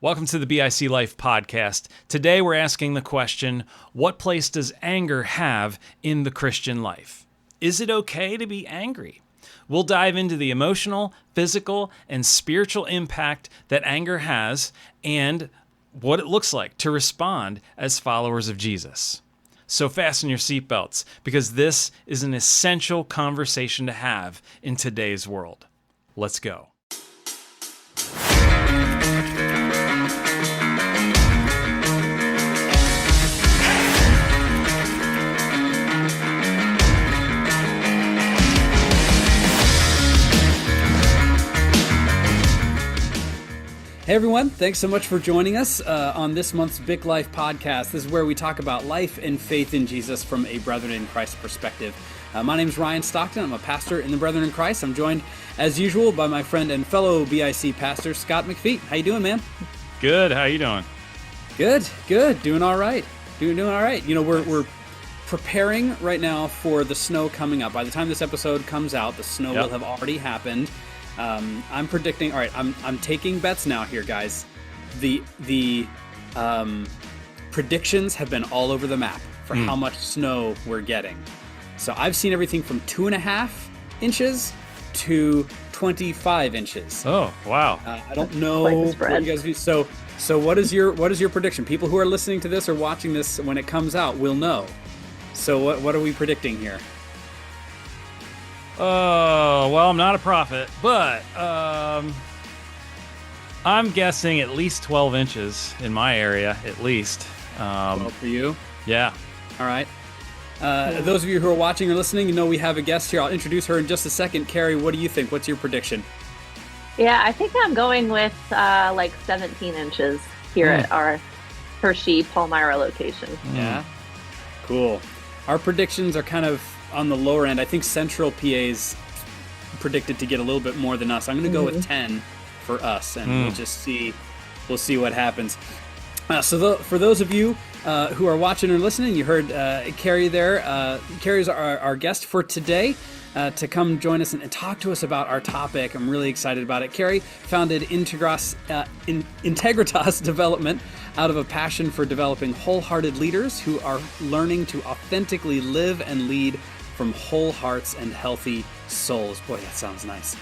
Welcome to the BIC Life podcast. Today we're asking the question, what place does anger have in the Christian life? Is it okay to be angry? We'll dive into the emotional, physical, and spiritual impact that anger has and what it looks like to respond as followers of Jesus. So fasten your seatbelts because this is an essential conversation to have in today's world. Let's go. Hey everyone, thanks so much for joining us on this month's BIC Life podcast. This is where we talk about life and faith in Jesus from a Brethren in Christ perspective. My name is Ryan Stockton. I'm a pastor in the Brethren in Christ. I'm joined, as usual, by my friend and fellow BIC pastor, Scott McPhee. How you doing, man? Good. How you doing? Good. Doing all right. Doing all right. You know, we're preparing right now for the snow coming up. By the time this episode comes out, the snow will have already happened. I'm predicting. All right, I'm taking bets now here, guys. The predictions have been all over the map for how much snow we're getting. So I've seen everything from 2.5 inches to 25 inches. Oh, wow! I don't know what you guys do. So what is your prediction? People who are listening to this or watching this when it comes out will know. So what are we predicting here? Oh, well, I'm not a prophet, but I'm guessing at least 12 inches in my area, at least. 12 for you? Yeah. All right. Those of you who are watching or listening, you know we have a guest here. I'll introduce her in just a second. Carrie, what do you think? What's your prediction? Yeah, I think I'm going with like 17 inches here at our Hershey Palmyra location. Yeah. Cool. Our predictions are kind of on the lower end. I think Central PA's predicted to get a little bit more than us. I'm going to go with 10 for us, and we'll just see. We'll see what happens. For those of you who are watching or listening, you heard Kerry there. Kerry's our guest for today to come join us and talk to us about our topic. I'm really excited about it. Kerry founded Integritas Development out of a passion for developing wholehearted leaders who are learning to authentically live and lead from whole hearts and healthy souls. Boy, that sounds nice.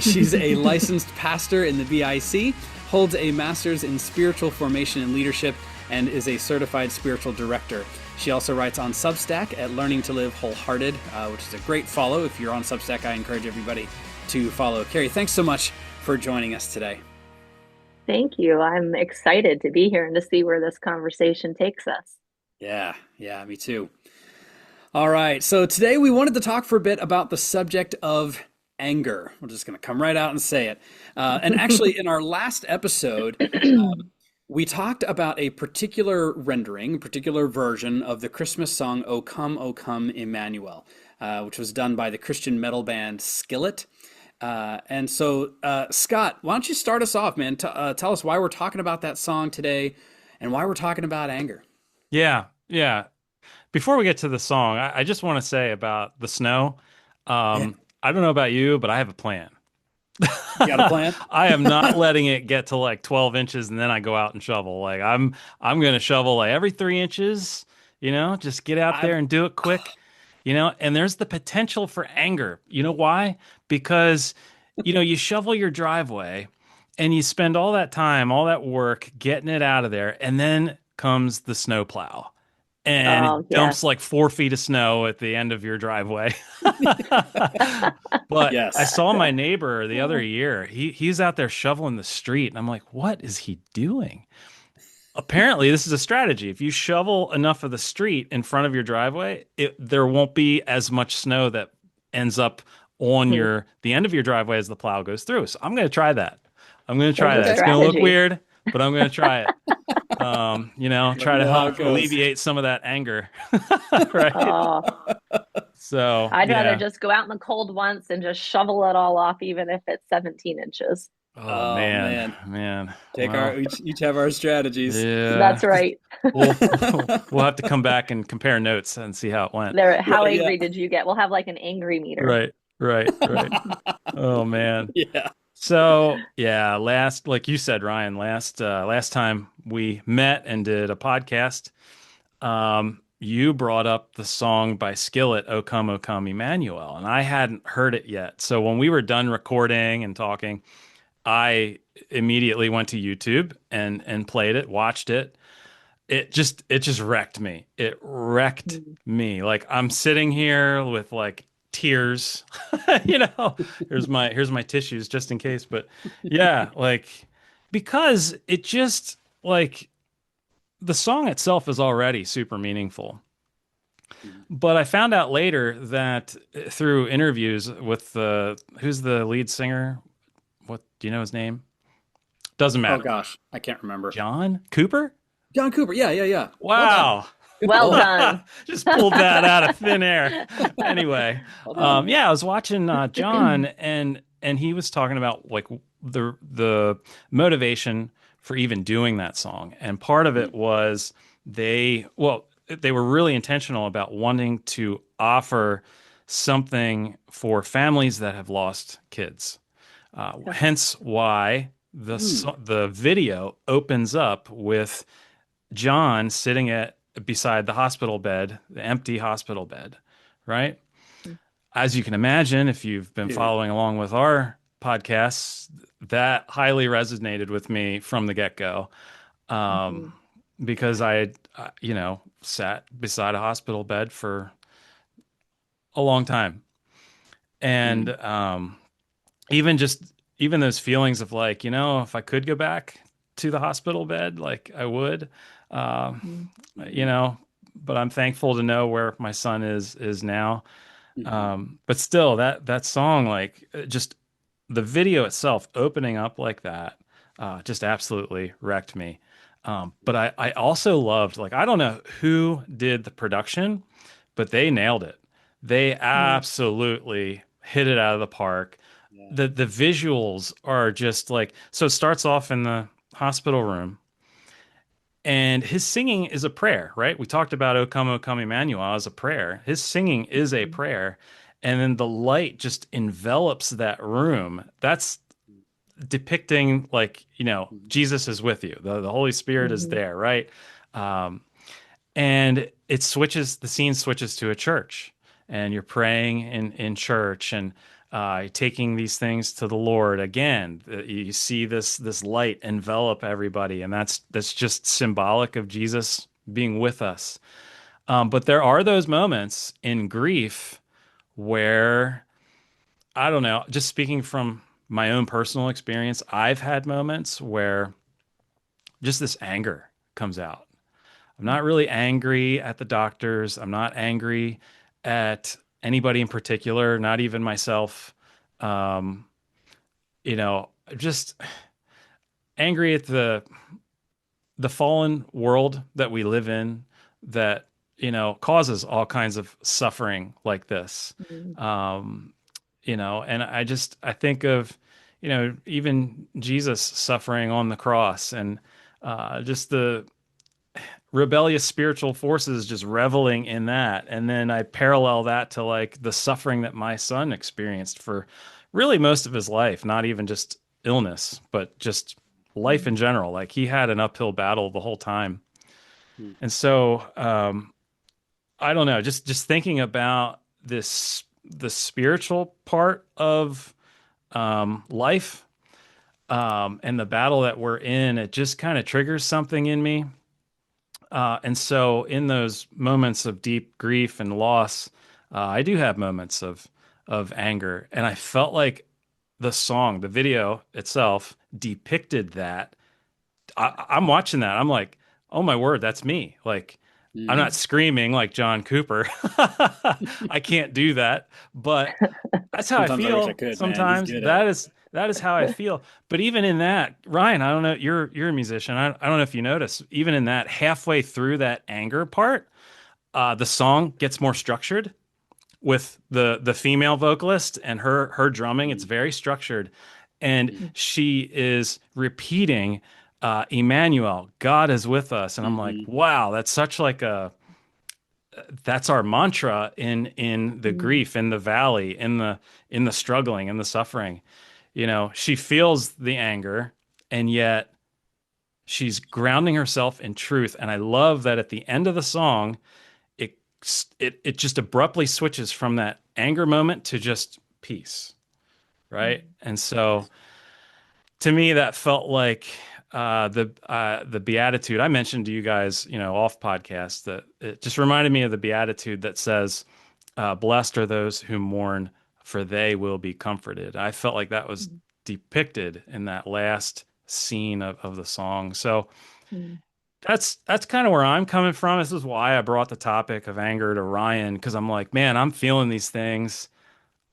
She's a licensed pastor in the BIC, holds a master's in spiritual formation and leadership, and is a certified spiritual director. She also writes on Substack at Learning to Live Wholehearted, which is a great follow. If you're on Substack, I encourage everybody to follow. Kerry, thanks so much for joining us today. Thank you. I'm excited to be here and to see where this conversation takes us. Yeah, me too. All right, so today we wanted to talk for a bit about the subject of anger. We're just going to come right out and say it. And actually, in our last episode, we talked about a particular rendering, a particular version of the Christmas song, O Come, Emmanuel, which was done by the Christian metal band Skillet. And so, Scott, why don't you start us off, man? Tell us why we're talking about that song today and why we're talking about anger. Yeah. Before we get to the song, I just want to say about the snow. I don't know about you, but I have a plan. You got a plan? I am not letting it get to like 12 inches and then I go out and shovel. Like I'm going to shovel like every 3 inches, just get out there and do it quick, and there's the potential for anger. You know why? Because, you shovel your driveway and you spend all that time, all that work getting it out of there. And then comes the snowplow. And it dumps like 4 feet of snow at the end of your driveway. But I saw my neighbor the other year. He's out there shoveling the street. And I'm like, what is he doing? Apparently, this is a strategy. If you shovel enough of the street in front of your driveway, there won't be as much snow that ends up on the end of your driveway as the plow goes through. So I'm going to try that. It's going to look weird, but I'm going to try it. Try to help alleviate some of that anger. Right. So I'd rather just go out in the cold once and just shovel it all off, even if it's 17 inches. Oh man. Each have our strategies. Yeah. That's right. We'll have to come back and compare notes and see how it went. How angry did you get? We'll have like an angry meter. Right. Oh man. Yeah. So yeah, like you said, Ryan, last time we met and did a podcast, you brought up the song by Skillet, O Come Emmanuel, and I hadn't heard it yet. So when we were done recording and talking, I immediately went to YouTube and played it, watched it. It just wrecked me. It wrecked Mm. me. Like I'm sitting here with like tears, you know. Here's my tissues just in case. But yeah, like because it just like the song itself is already super meaningful. Mhm. But I found out later that through interviews with the who's the lead singer? What do you know his name? Doesn't Oh matter. gosh, I can't remember. John Cooper? John Cooper. Yeah, yeah, yeah. Well done. Wow. Good Well pull. done. Just pulled that out of thin air. Anyway, Well done. yeah, I was watching John and he was talking about like the motivation for even doing that song. And part of it was they were really intentional about wanting to offer something for families that have lost kids. Hence why Mm. the video opens up with John sitting at beside the hospital bed, the empty hospital bed, right? As you can imagine, if you've been Dude. following along with our podcasts, that highly resonated with me from the get-go. Mhm. Um, because I had, sat beside a hospital bed for a long time. And Mm. even just even those feelings of like, if I could go back to the hospital bed, like I would. Um, Mhm. you Mhm. know, but I'm thankful to know where my son is now. Mhm. But still, that song, like, just the video itself opening up like that, just absolutely wrecked me. But I also loved, like, I don't know who did the production, but they nailed it. They Mhm. absolutely hit it out of the park. Yeah. The visuals are just like, so it starts off in the hospital room and his singing is a prayer, right? We talked about O Come Emmanuel as a prayer. His singing is a Mhm. prayer. And then the light just envelops that room. That's depicting, like, Mhm. Jesus is with you. The Holy Spirit is Mhm. there, right? Um, and the scene switches to a church, and you're praying in church and taking these things to the Lord again. You see this light envelop everybody, and that's just symbolic of Jesus being with us. But there are those moments in grief where, I don't know, just speaking from my own personal experience, I've had moments where just this anger comes out. I'm not really angry at the doctors. I'm not angry at anybody in particular, not even myself. Um, just angry at the fallen world that we live in that, causes all kinds of suffering like this. Mhm. Um, and I think of, even Jesus suffering on the cross and just the rebellious spiritual forces just reveling in that. And then I parallel that to like the suffering that my son experienced for really most of his life, not even just illness, but just life in Mhm. general. Like he had an uphill battle the whole time. Mhm. And so I don't know, just thinking about the spiritual part of life and the battle that we're in, it just kind of triggers something in me. And so, in those moments of deep grief and loss, I do have moments of anger, and I felt like the video itself depicted that. I'm watching that. I'm like, oh my word, that's me. Like, I'm not Mhm. screaming like John Cooper. I can't do that, but that's how I Sometimes I wish I feel could, man. He's sometimes. good at That is how I feel. But even in that, Ryan, I don't know, you're a musician. I don't know if you notice, even in that halfway through that anger part, the song gets more structured with the female vocalist and her drumming. It's it. very structured. And Mhm. she is repeating Emmanuel, God is with us. And I'm like, Mhm. wow, that's such like a that's our mantra in the Mhm. grief, in the valley, in the struggling, in the suffering. she feels the anger, and yet she's grounding herself in truth. And I love that at the end of the song, it it just abruptly switches from that anger moment to just peace, right? And so to me, that felt like the beatitude I mentioned to you guys, off podcast. That it just reminded me of the beatitude that says, "Blessed are those who mourn, for they will be comforted." I felt like that was depicted in that last scene of the song. So Mm. that's kind of where I'm coming from. This is why I brought the topic of anger to Ryan, because I'm like, man, I'm feeling these things.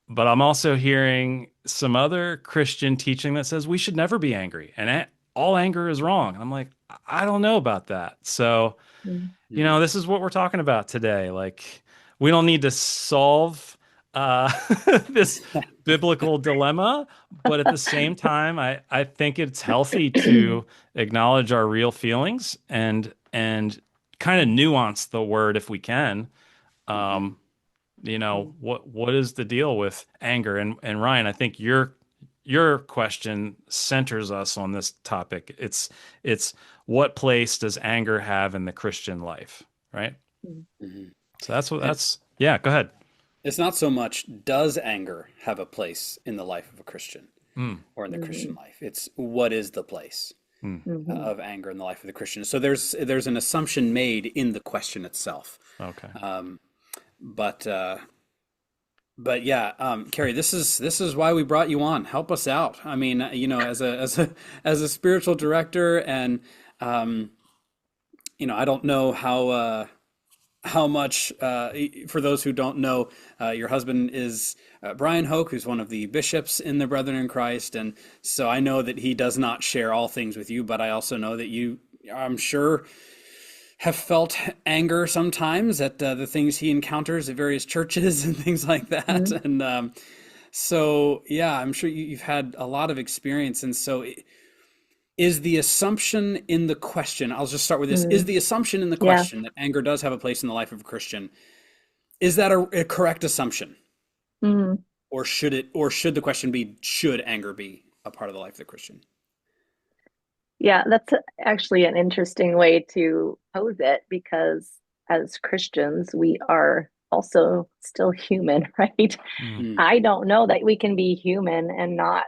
But I'm also hearing some other Christian teaching that says we should never be angry and all anger is wrong. I'm like, I don't know about that. So, Mm. this is what we're talking about today. Like, we don't need to solve uh, this biblical dilemma, but at the same time, I think it's healthy to acknowledge our real feelings and kind of nuance the word if we can. Mm-hmm. Um, what is the deal with anger? And Ryan, I think your question centers us on this topic. It's what place does anger have in the Christian life, right? Mm-hmm. So that's what And that's yeah, go ahead. it's not so much does anger have a place in the life of a Christian Mm, or in the Christian Mhm. life. It's what is the place mm, Mhm. of anger in the life of the Christian. So there's an assumption made in the question itself. okay. Um, but but yeah, Kerry, this is why we brought you on. Help us out. I mean, as a spiritual director, and um, I don't know how much, for those who don't know, your husband is Brian Hoke, who's one of the bishops in the Brethren in Christ. And so I know that he does not share all things with you, but I also know that you, I'm sure, have felt anger sometimes at the things he encounters at various churches and things like that. Mhm. And so, yeah, I'm sure you've had a lot of experience. And so, is the assumption in the question, I'll just start with this, is Mhm. the assumption in the Yeah. question that anger does have a place in the life of a Christian, is that a correct assumption? Mhm. Or should the question be, should anger be a part of the life of the Christian? Yeah, that's actually an interesting way to pose it because as Christians, we are also still human, right? Mm, Mm, I don't know that we can be human and not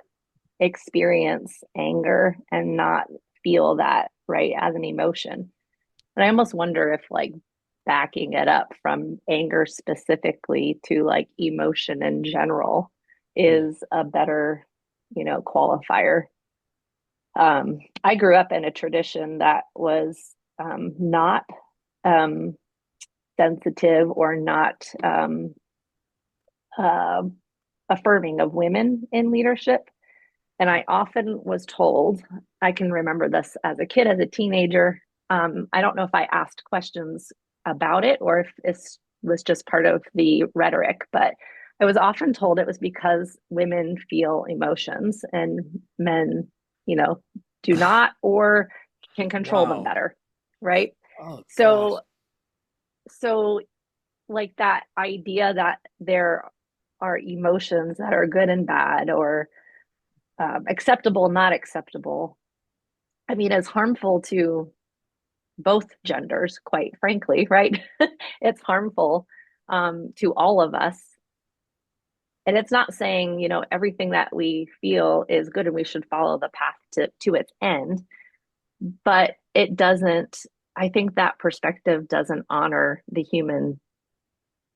experience anger and not feel that, right, as an emotion. And I almost wonder if, like, backing it up from anger specifically to like emotion in general mm, is a better, qualifier. I grew up in a tradition that was not um, sensitive or not uh, affirming of women in leadership. And I often was told, I can remember this as a kid, as a teenager. I don't know if I asked questions about it or if this was just part of the rhetoric, but I was often told it was because women feel emotions and men, you know, do not or can control them wow. better, right? Oh gosh. So, so like that idea that there are emotions that are good and bad or acceptable, not acceptable, I mean, is harmful to both genders, quite frankly, right? It's harmful to all of us. And it's not saying, everything that we feel is good and we should follow the path to its end, but it doesn't, I think that perspective doesn't honor the human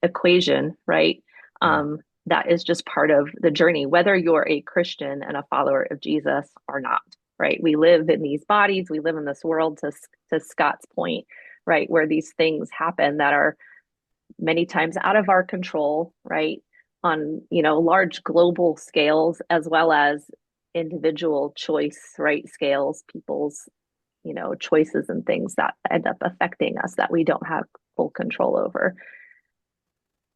equation, right? mm, That is just part of the journey, whether you're a Christian and a follower of Jesus or not, right? We live in these bodies, we live in this world, to Scott's point, right? Where these things happen that are many times out of our control, right? On, large global scales, as well as individual choice, right? Scales, people's, choices and things that end up affecting us that we don't have full control over.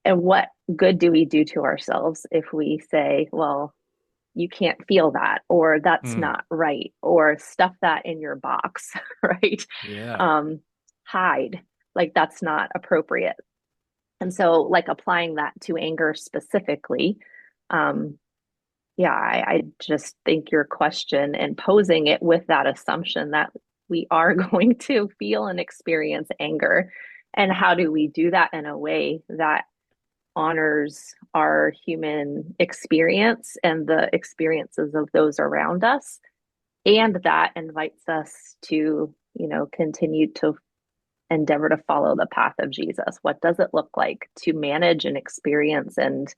And what good do we do to ourselves if we say, well, you can't feel that, or that's mm. not right, or stuff that in your box, right? Yeah. Um, Hide, like that's not appropriate. And so, like applying that to anger specifically, um, Yeah, I just think your question and posing it with that assumption that we are going to feel and experience anger. And how do we do that in a way that honors our human experience and the experiences of those around us, and that invites us to, continue to endeavor to follow the path of Jesus? What does it look like to manage and experience and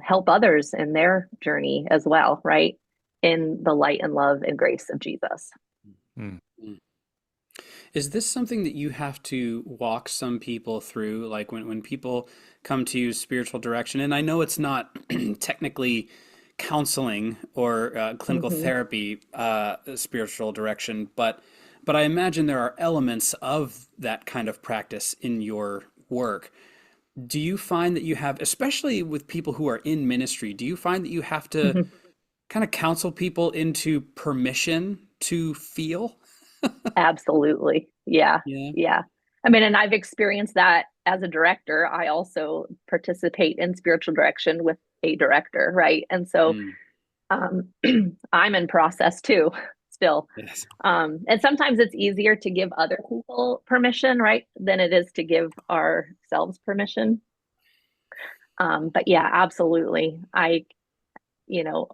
help others in their journey as well, right? In the light and love and grace of Jesus. Mm. Is this something that you have to walk some people through? Like when people come to you spiritual direction, and I know it's not technically counseling or clinical Mm-hmm. therapy spiritual direction, but I imagine there are elements of that kind of practice in your work. Do you find that you have, especially with people who are in ministry, do you find that you have to kind of counsel people into permission to feel? Absolutely. Yeah. Yeah. Yeah. I mean, and I've experienced that as a director. I also participate in spiritual direction with a director, right? And so Mm, um, I'm in process too, still. yes. And sometimes it's easier to give other people permission, right, than it is to give ourselves permission. But yeah, absolutely. You know,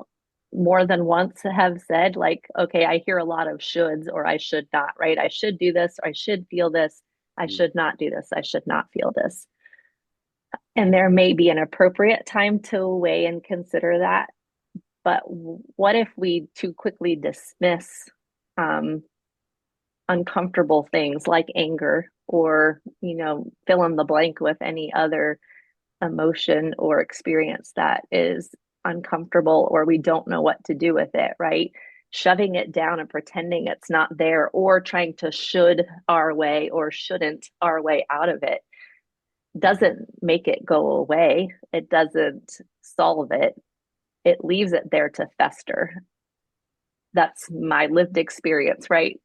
more than once have said, like, okay, I hear a lot of shoulds or I should not, right? I should do this, or I should feel this. I Mm, should not do this. I should not feel this. And there may be an appropriate time to weigh and consider that. But what if we too quickly dismiss um, uncomfortable things like anger or, fill in the blank with any other emotion or experience that is uncomfortable or we don't know what to do with it, right? Shoving it down and pretending it's not there or trying to should our way or shouldn't our way out of it mhm, doesn't make it go away. It doesn't solve it. It leaves it there to fester. That's my lived experience, right?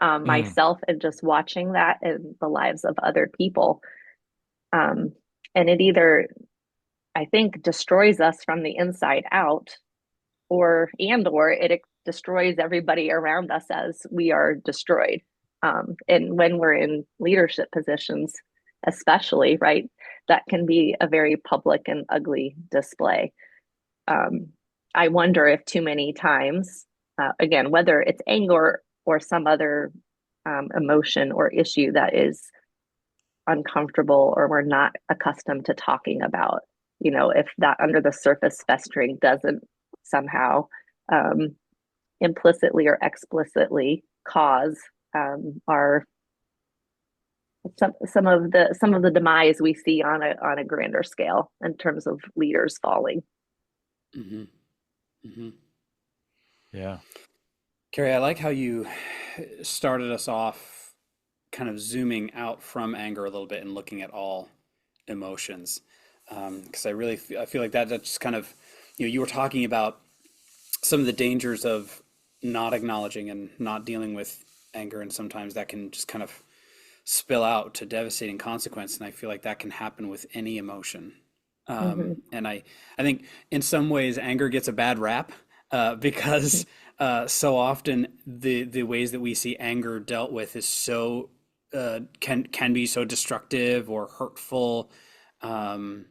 Mm. Myself and just watching that in the lives of other people. Um, and it either, I think, destroys us from the inside out, or it destroys everybody around us as we are destroyed. And when we're in leadership positions, especially, right, that can be a very public and ugly display. um, I wonder if too many times, again, whether it's anger or some other emotion or issue that is uncomfortable or we're not accustomed to talking about, if that under the surface festering doesn't somehow um, implicitly or explicitly cause our some of the demise we see on a grander scale in terms of leaders falling. mhm, mhm. Yeah. Carrie, I like how you started us off kind of zooming out from anger a little bit and looking at all emotions. Because I feel like that's just kind of, you were talking about some of the dangers of not acknowledging and not dealing with anger, and sometimes that can just kind of spill out to devastating consequence. And I feel like that can happen with any emotion. Mm-hmm. And I think in some ways anger gets a bad rap because so often the ways that we see anger dealt with is so can be so destructive or hurtful. Um,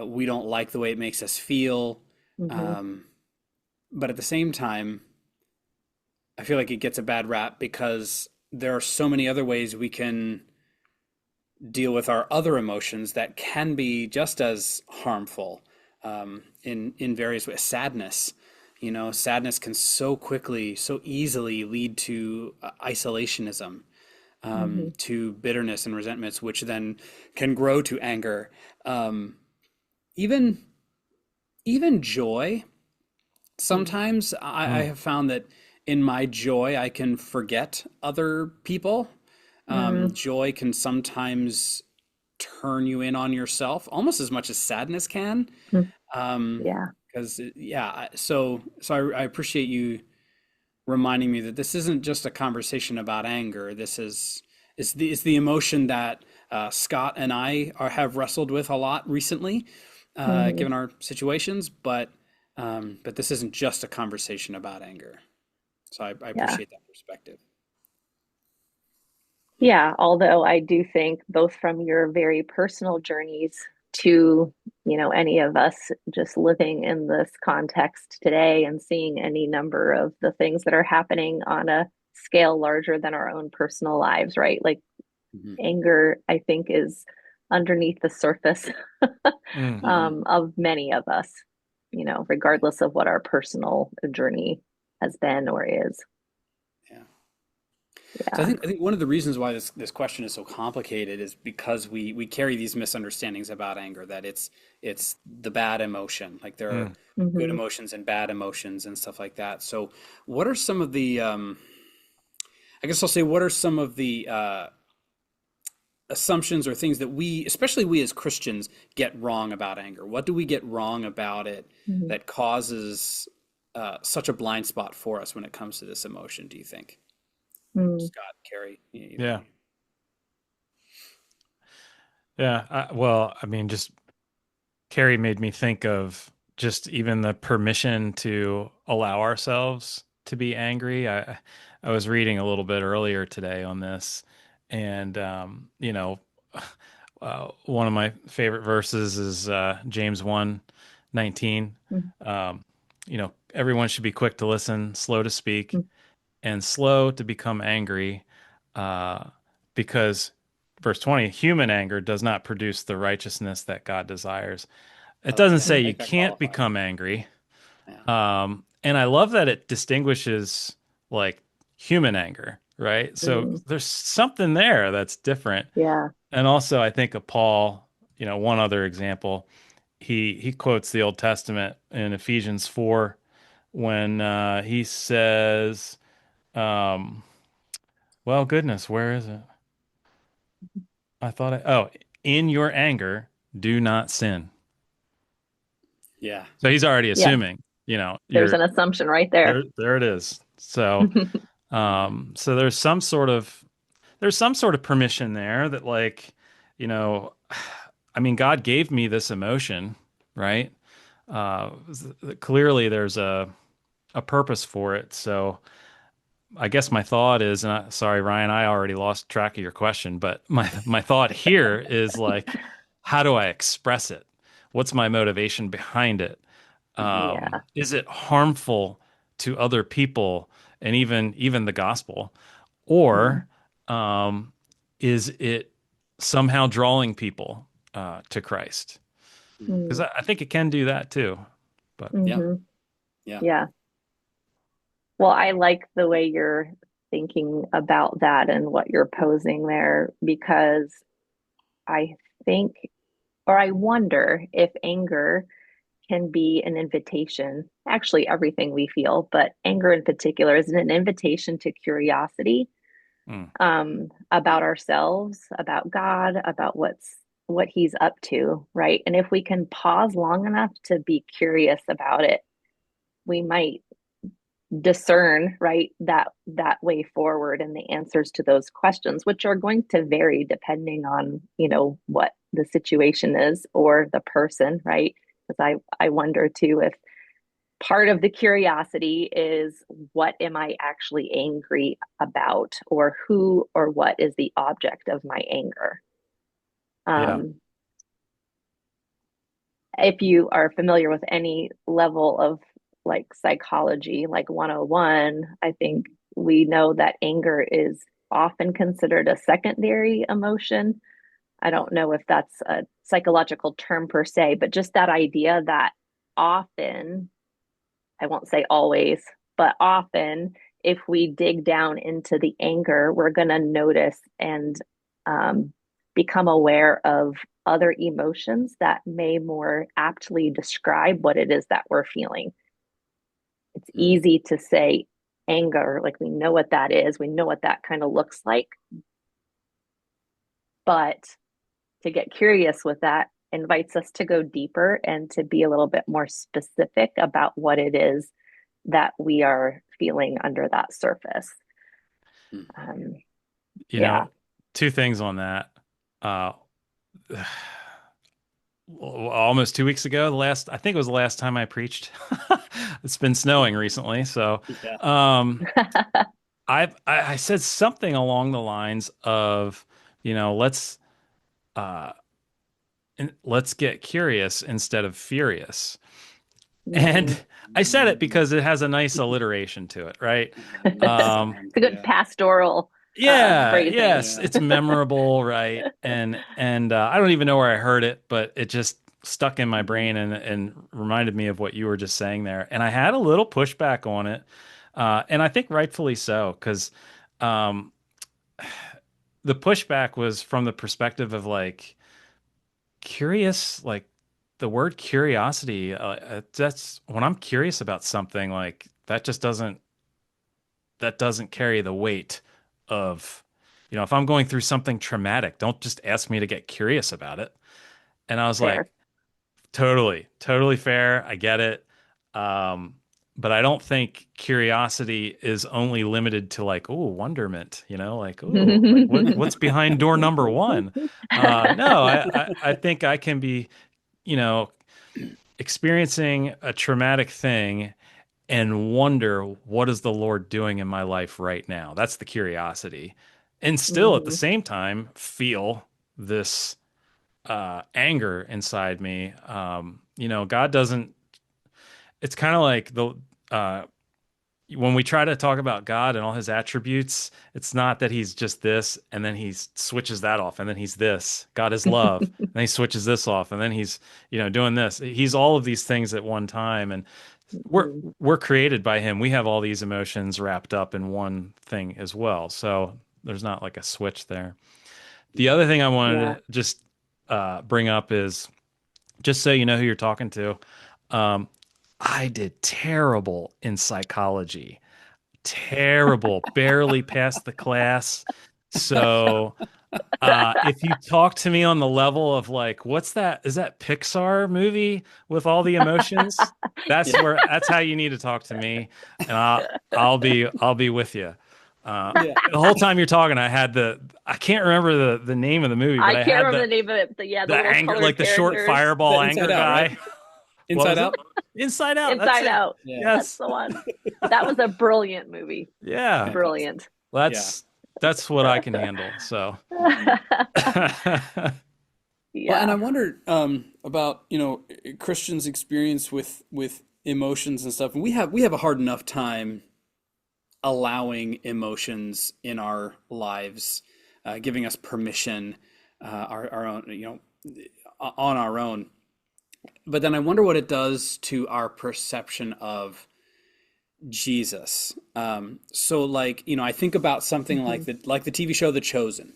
we don't like the way it makes us feel, Mm-hmm. um, but at the same time, I feel like it gets a bad rap because there are so many other ways we can deal with our other emotions that can be just as harmful in various ways. Sadness, sadness can so quickly, so easily lead to isolationism, Mm-hmm. to bitterness and resentments, which then can grow to anger. Um, even even joy. Sometimes I Mm. have found that in my joy, I can forget other people. Mm-hmm. Joy can sometimes turn you in on yourself almost as much as sadness can. Um, Yeah. because yeah, so I appreciate you reminding me that this isn't just a conversation about anger. This is it's the emotion that Scott and I have wrestled with a lot recently, Mm-hmm. given our situations. But But this isn't just a conversation about anger. So I Yeah. appreciate that perspective. Yeah, although I do think both from your very personal journeys to, any of us just living in this context today and seeing any number of the things that are happening on a scale larger than our own personal lives, right? Like Hmm. anger, I think, is underneath the surface Mm. Hmm. of many of us, regardless of what our personal journey has been or is. Yeah. So Yeah. I think one of the reasons why this question is so complicated is because we carry these misunderstandings about anger, that it's the bad emotion. Like there are Mm. good Hmm. emotions and bad emotions and stuff like that. So what are some of the I guess I'll say, what are some of the assumptions or things that we, especially we as Christians, get wrong about anger? What do we get wrong about it Hmm. that causes such a blind spot for us when it comes to this emotion, do you think? Scott, Carrie, either of Yeah. you. Yeah. Well, I mean, just Carrie made me think of just even the permission to allow ourselves to be angry. I was reading a little bit earlier today on this, and one of my favorite verses is James 1:19. Um, everyone should be quick to listen, slow to speak, and slow to become angry, uh, because verse 20, human anger does not produce the righteousness that God desires. It I like doesn't that. say Hmm. you Like that can't qualifier. become angry. Yeah. And I love that it distinguishes like human anger, right? So Hmm. there's something there that's different. Yeah. And also, I think of Paul, one other example. He quotes the Old Testament in Ephesians 4 when he says, um, well, goodness, where is it? In your anger, do not sin. Yeah. So he's already Yes. assuming, There's you're an assumption right there. there it is. So, Hmm. so there's some sort of permission there that like, you know, I mean, God gave me this emotion, right? Uh, Clearly there's a purpose for it. So I guess my thought is, and sorry, Ryan, I already lost track of your question, but my thought here is like, how do I express it? What's my motivation behind it? Yeah. Is it harmful to other people and even the gospel, or um, is it somehow drawing people to Christ? Because Mm-hmm. I think it can do that too. But Yeah. Hmm. Yeah. Yeah. Well, I like the way you're thinking about that and what you're posing there because I think, or I wonder if anger can be an invitation. Actually, everything we feel, but anger in particular is an invitation to curiosity, mm, about ourselves, about God, about what He's up to, right? And if we can pause long enough to be curious about it, we might discern, right, that way forward and the answers to those questions, which are going to vary depending on, what the situation is or the person, right? Because I wonder too if part of the curiosity is, what am I actually angry about, or who or what is the object of my anger? yeah, um if you are familiar with any level of like psychology, like 101, I think we know that anger is often considered a secondary emotion. I don't know if that's a psychological term per se, but just that idea that often, I won't say always, but often, if we dig down into the anger, we're going to notice and um, become aware of other emotions that may more aptly describe what it is that we're feeling. It's Mm. easy to say anger, like we know what that is, we know what that kind of looks like, but to get curious with that invites us to go deeper and to be a little bit more specific about what it is that we are feeling under that surface. Mm. Um, you yeah. know, two things on that. Uh, almost 2 weeks ago. I think it was the last time I preached. It's been snowing recently, so Yeah. um, I said something along the lines of, let's uh, let's get curious instead of furious. And Mm. I said it because it has a nice alliteration to it, right? It's Nice. Um, a good Yeah. pastoral yeah, phrasing. yes, Yeah. it's memorable, right? And I don't even know where I heard it, but it just stuck in my brain and reminded me of what you were just saying there. And I had a little pushback on it, and I think rightfully so, because um, the pushback was from the perspective of like curious, like the word curiosity. That's when I'm curious about something, like that doesn't carry the weight of, if I'm going through something traumatic, don't just ask me to get curious about it. And I was like, Fair. totally, totally fair. I get it. Um, but I don't think curiosity is only limited to like, oh, wonderment, like, oh, like what's behind door number one? No, I think I can be, you know, experiencing a traumatic thing and wonder what is the Lord doing in my life right now. That's the curiosity. And still at the Mhm. same time feel this anger inside me. God doesn't, it's kind of like uh, when we try to talk about God and all his attributes, it's not that he's just this and then he switches that off and then he's this. God is love. And then he switches this off and then he's, doing this. He's all of these things at one time. And we're Mhm. we're created by him. We have all these emotions wrapped up in one thing as well. So there's not like a switch there. The other thing I wanted Yeah. to just bring up is just so you know who you're talking to. Um, I did terrible in psychology. Terrible. Barely passed the class. So if you talk to me on the level of like, what's that? Is that Pixar movie with all the emotions? Yeah. That's how you need to talk to me, and I'll be with you. Yeah. The whole time you're talking, I can't remember the name of the movie, but I I can't had remember the name of it, but yeah, the the little anger, colored like the short characters. fireball The Inside anger Out, right? guy. What Inside was it? Out. Inside Out. That's Inside it. Out. Yeah. That's Yes. the one. That was a brilliant movie. Yeah. Fantastic. Brilliant. Well, Yeah. that's what I can handle. So. Mhm. Well, and I Yeah. wondered about Christians' experience with emotions and stuff. And we have a hard enough time allowing emotions in our lives, giving us permission, our own, on our own. But then I wonder what it does to our perception of Jesus. So like, I think about something Hmm. like the TV show The Chosen.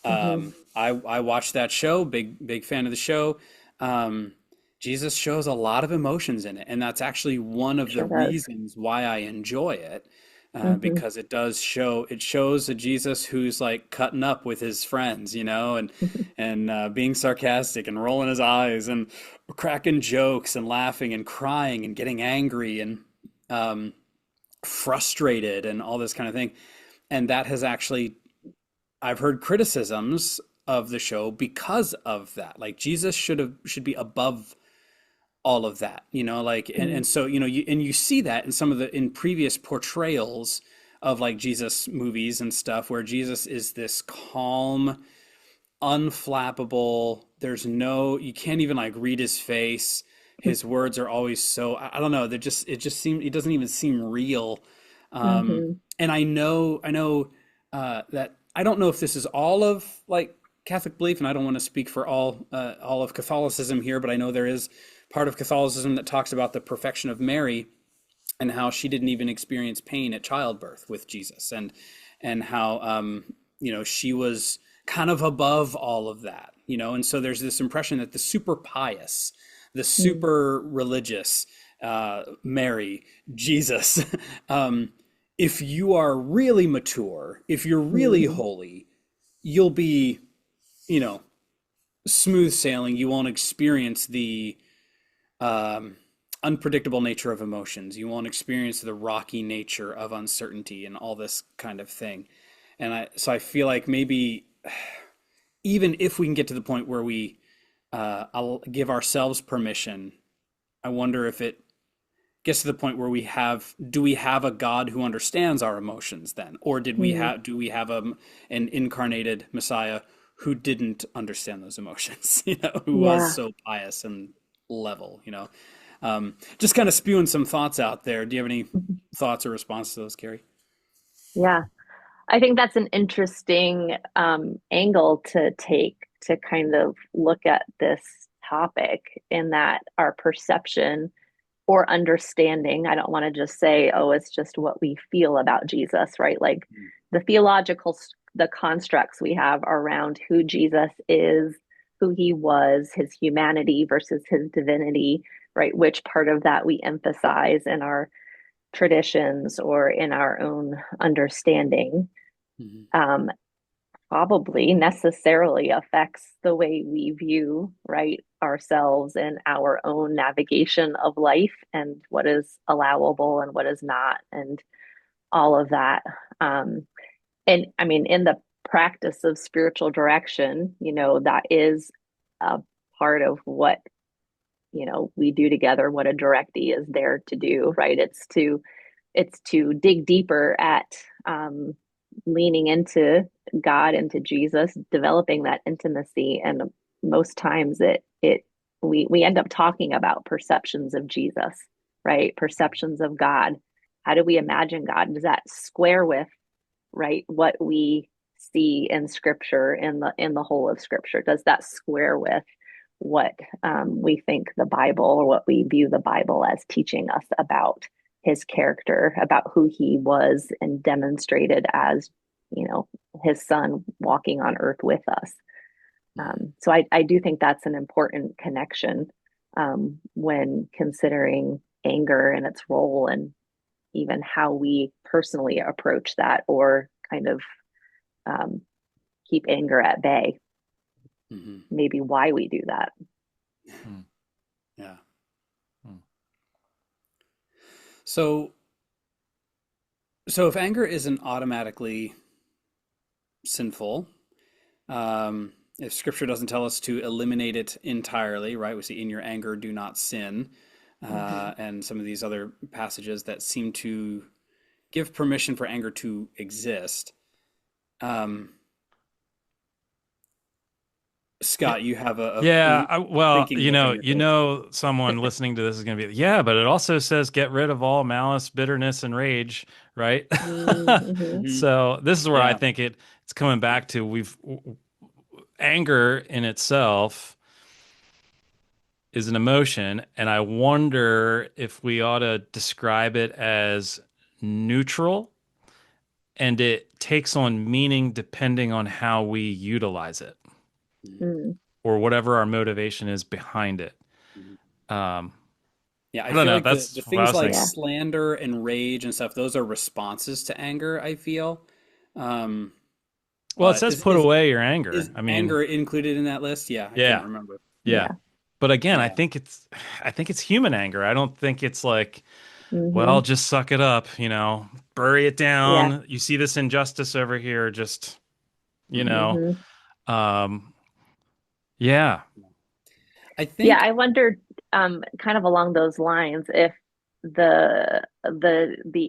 Hmm. I watched that show, big fan of the show. Um, Jesus shows a lot of emotions in it, and that's actually one of the Sure does. reasons why I enjoy it, Hmm. because it shows a Jesus who's like cutting up with his friends, and being sarcastic and rolling his eyes and cracking jokes and laughing and crying and getting angry and um, frustrated and all this kind of thing. And that has actually I've heard criticisms of the show because of that. Like Jesus should be above all of that, like and so you see that in some of the in previous portrayals of like Jesus movies and stuff where Jesus is this calm, unflappable. There's no you can't even like read his face. His words are always so I don't know, it doesn't even seem real. Hmm. And I know that I don't know if this is all of like Catholic belief, and I don't want to speak for all of Catholicism here, but I know there is part of Catholicism that talks about the perfection of Mary and how she didn't even experience pain at childbirth with Jesus, and how she was kind of above all of that, and so there's this impression that the super pious, the super religious Mary, Jesus, if you are really mature, if you're really Hmm. holy, you'll be, you know, smooth sailing. You won't experience the um, unpredictable nature of emotions. You won't experience the rocky nature of uncertainty and all this kind of thing. So I feel like maybe even if we can get to the point where we I'll give ourselves permission. I wonder if it gets to the point where do we have a God who understands our emotions then? Or Mm, do we have an incarnated Messiah who didn't understand those emotions, who was yeah. so pious and level, just kind of spewing some thoughts out there. Do you have any Mhm. thoughts or response to those, Carrie? Yeah. I think that's an interesting angle to take to kind of look at this topic in that our perception or understanding, I don't want to just say, oh, it's just what we feel about Jesus, right? Like the theological, the constructs we have around who Jesus is, who he was, his humanity versus his divinity, right? Which part of that we emphasize in our traditions or in our own understanding. Mm-hmm. Um, Probably necessarily affects the way we view, right, ourselves and our own navigation of life and what is allowable and what is not, and all of that. And I mean, in the practice of spiritual direction, that is a part of what, we do together, what a directee is there to do, right? It's to dig deeper at leaning into God, into Jesus, developing that intimacy. And most times we end up talking about perceptions of Jesus, right? Perceptions of God. How do we imagine God? Does that square with, right, what we see in Scripture, in the whole of Scripture? Does that square with what we think the Bible, or what we view the Bible as teaching us about his character, about who he was and demonstrated as, you know, his son walking on earth with us? So I do think that's an important connection when considering anger and its role, and even how we personally approach that, or kind of um, keep anger at bay, Mm-hmm. maybe why we do that. Hmm. Yeah. Hmm. So, so if anger isn't automatically sinful, if Scripture doesn't tell us to eliminate it entirely, right? We see, "In your anger, do not sin," Mm-hmm. and some of these other passages that seem to give permission for anger to exist. Um, Yeah. Scott, you have Yeah, well, thinking look on your face. someone listening to this is going to be, yeah, but it also says get rid of all malice, bitterness, and rage, right? Mm-hmm. Hmm. So this is where I Yeah. think it's coming back to anger in itself is an emotion, and I wonder if we ought to describe it as neutral, and it takes on meaning depending on how we utilize it Mm. or whatever our motivation is behind it. Mhm. Um, Yeah, I I don't feel know. like the That's what I things was like thinking. Yeah. slander and rage and stuff, those are responses to anger, I feel. Um, Well, it but says put away your anger. is I mean, anger included in that list? Yeah, I couldn't yeah, remember. yeah. Yeah. But again, Yeah. I think it's human anger. I don't think it's like, Mm-hmm. well, just suck it up, bury it Yeah. down. You see this injustice over here, just, you Hmm. know, Mm-hmm. um, yeah. I Yeah, think. I wondered, kind of along those lines, if the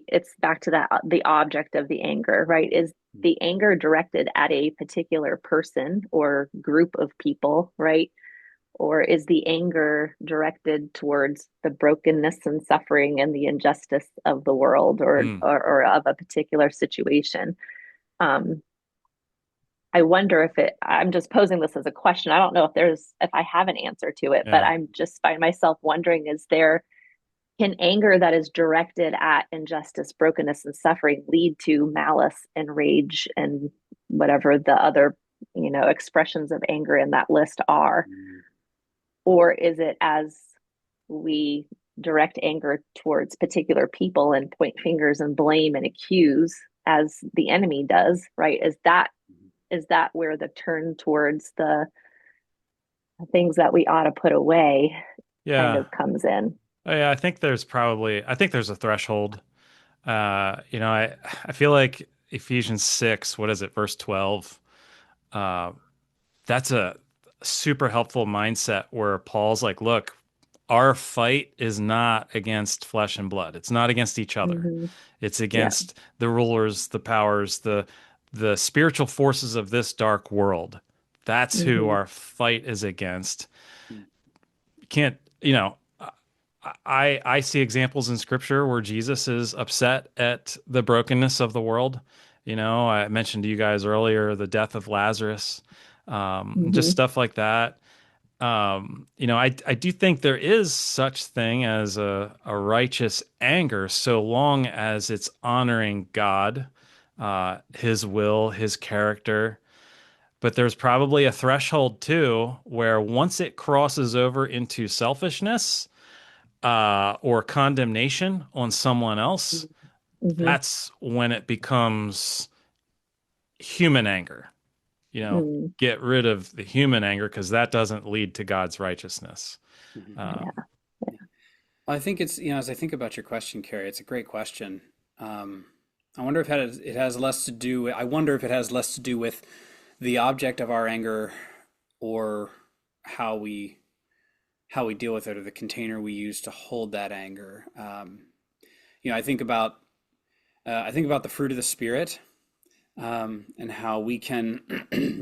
it's back to that, the object of the anger, right? Is the anger directed at a particular person or group of people, right? Or is the anger directed towards the brokenness and suffering and the injustice of the world, Hmm. or of a particular situation? Um, I wonder if I'm just posing this as a question. I don't know if I have an answer to it, but Yeah. I'm just find myself wondering, can anger that is directed at injustice, brokenness, and suffering lead to malice and rage and whatever the other, expressions of anger in that list are? Or is it, as we direct anger towards particular people and point fingers and blame and accuse, as the enemy does, right? Is that where the turn towards the things that we ought to put away kind Yeah. of comes in? Oh, yeah. I think there's a threshold. I feel like Ephesians 6, what is it, verse 12? Uh, that's super helpful mindset where Paul's like, look, our fight is not against flesh and blood. It's not against each other. Hmm. It's Yeah. against the rulers, the powers, the spiritual forces of this dark world. That's who Hmm. our fight is against. Mm. You can't, you know, I see examples in scripture where Jesus is upset at the brokenness of the world. You know, I mentioned to you guys earlier the death of Lazarus, just Hmm. stuff like that. You know, I do think there is such thing as a righteous anger so long as it's honoring God, his will, his character. But there's probably a threshold too where once it crosses over into selfishness, or condemnation on someone else, Hmm. that's when it becomes human anger. You know, Hmm. get rid of the human anger because that doesn't lead to God's righteousness. Mhm. Yeah. Yeah. Well, I think it's, as I think about your question, Carrie, it's a great question. Um, I wonder if it has less to do, I wonder if it has less to do with the object of our anger or how we how we deal with it or the container we use to hold that anger. I think about the fruit of the spirit, and how we can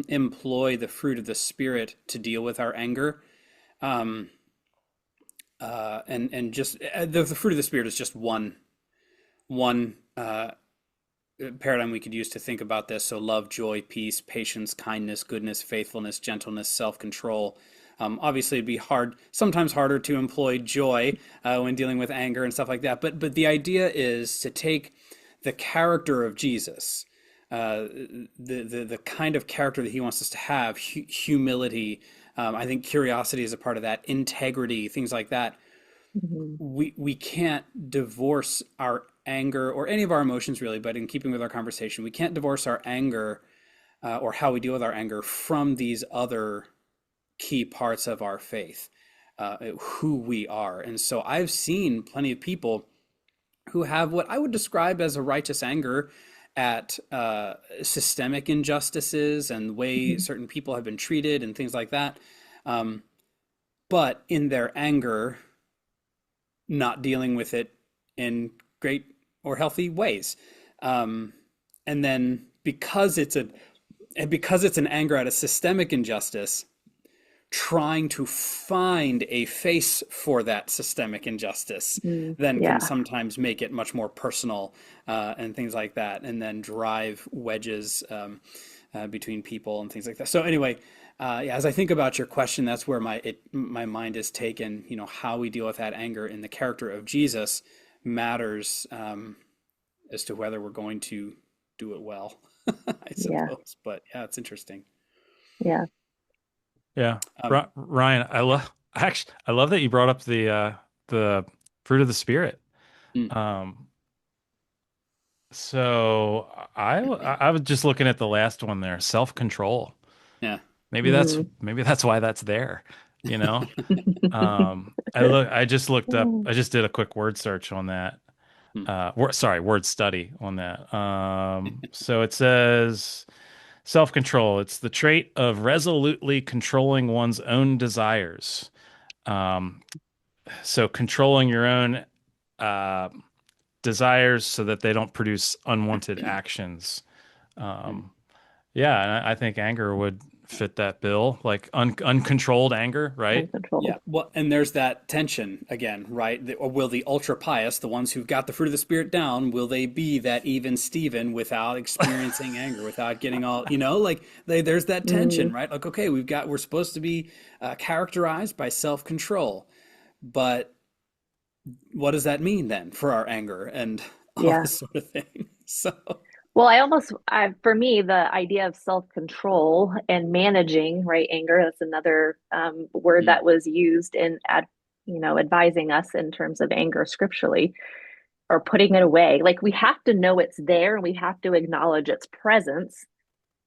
employ the fruit of the spirit to deal with our anger. Um, and just the fruit of the spirit is just one paradigm we could use to think about this. So love, joy, peace, patience, kindness, goodness, faithfulness, gentleness, self-control. Obviously, it'd be sometimes harder to employ joy when dealing with anger and stuff like that. But the idea is to take the character of Jesus, the kind of character that he wants us to have, humility. I think curiosity is a part of that, integrity, things like that. Hmm. We can't divorce our anger or any of our emotions really, but in keeping with our conversation, we can't divorce our anger or how we deal with our anger from these other key parts of our faith, who we are. And so I've seen plenty of people who have what I would describe as a righteous anger at systemic injustices and the way Hmm. certain people have been treated and things like that. Um, but in their anger, not dealing with it in great or healthy ways. Um, and then because it's an anger at a systemic injustice, trying to find a face for that systemic injustice then can Yeah. sometimes make it much more personal, and things like that, and then drive wedges between people and things like that. So anyway, yeah, as I think about your question, that's where my mind is taken. How we deal with that anger in the character of Jesus matters, as to whether we're going to do it well, I Yeah. suppose. But yeah, it's interesting. Yeah. Yeah. Um, Ryan, I love that you brought up the fruit of the spirit. mm, Um, so I was just looking at the last one there, self-control. yeah. Hmm. Maybe that's why that's there, you know? I just did a quick word search on that. Mm, Word study on that. So it says self-control. It's the trait of resolutely controlling one's own desires. Um, so controlling your own uh, desires so that they don't produce unwanted actions. mm. Um, yeah, and I think anger would fit that bill, like uncontrolled anger, right? Yeah, Uncontrolled. well, and there's that tension again, right? Or will the ultra pious, the ones who've got the fruit of the spirit down, will they be that even Stephen without experiencing anger, without getting all, like there's that tension, Mm. right? Like, okay, we're supposed to be characterized by self-control, but what does that mean then for our anger and all Yeah. this sort of thing? So, Well, for me, the idea of self-control and managing, right, anger, that's another word mm, that was used advising us in terms of anger scripturally or putting it away. Like we have to know it's there and we have to acknowledge its presence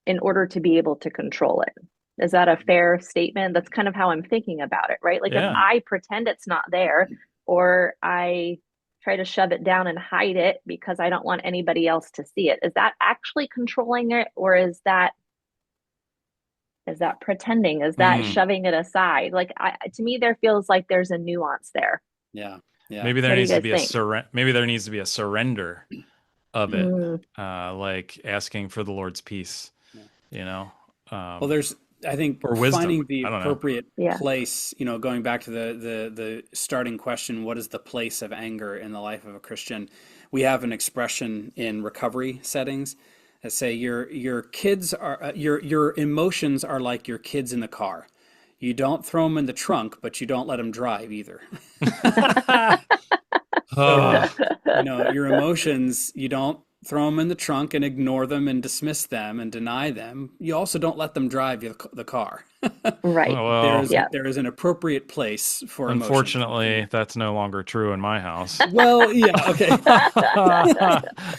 in order to be able to control it. Is that a fair statement? That's kind of how I'm thinking about it, right? Like if Yeah. I pretend it's not there or I try to shove it down and hide it because I don't want anybody else to see it, is that actually controlling it or Is that pretending? Is that Mm. shoving it aside? Like, to me, there feels like there's a nuance there. Yeah. Yeah. Maybe there What do you needs to guys be a think? surrender of it, Mm, like asking for the Lord's peace, Yeah. you know, Well, um, there's, I think, or wisdom. finding the I don't know. appropriate yeah. place, going back to the starting question, what is the place of anger in the life of a Christian? We have an expression in recovery settings that say your kids are your emotions are like your kids in the car. You don't throw them in the trunk, but you don't let them drive either. So, Oh, your emotions, you don't throw them in the trunk and ignore them and dismiss them and deny them. You also don't let them drive the car. Right. There well, is Yeah. there is an appropriate place for emotions. unfortunately, that's no longer true in my house. Well, yeah, okay.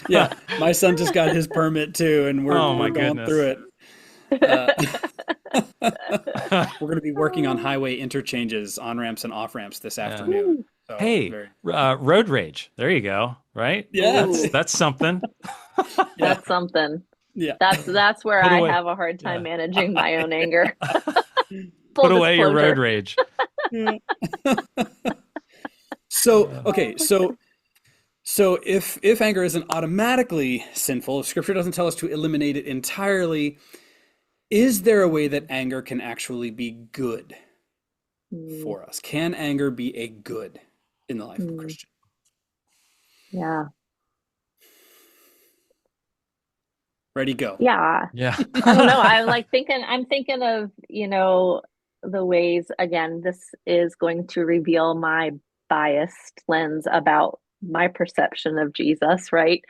Yeah, my son just got his permit too, and we're Oh we're my going through goodness. it. Uh, we're going to be working on highway interchanges, on ramps and off ramps this Yeah. afternoon. Ooh, So Hey, very, road rage. There you go. Right? yeah, ooh, That's something. yeah, that's something. yeah. That's where Put I away. have a hard time Yeah. managing my own anger. Put Full away your road disclosure. rage. So, Uh, okay, so if anger isn't automatically sinful, if Scripture doesn't tell us to eliminate it entirely, is there a way that anger can actually be good Mm, for us? Can anger be a good in the life of a mm, Christian? yeah. Ready, go. Yeah. yeah. I don't know. I'm thinking of, the ways, again, this is going to reveal my biased lens about my perception of Jesus, right?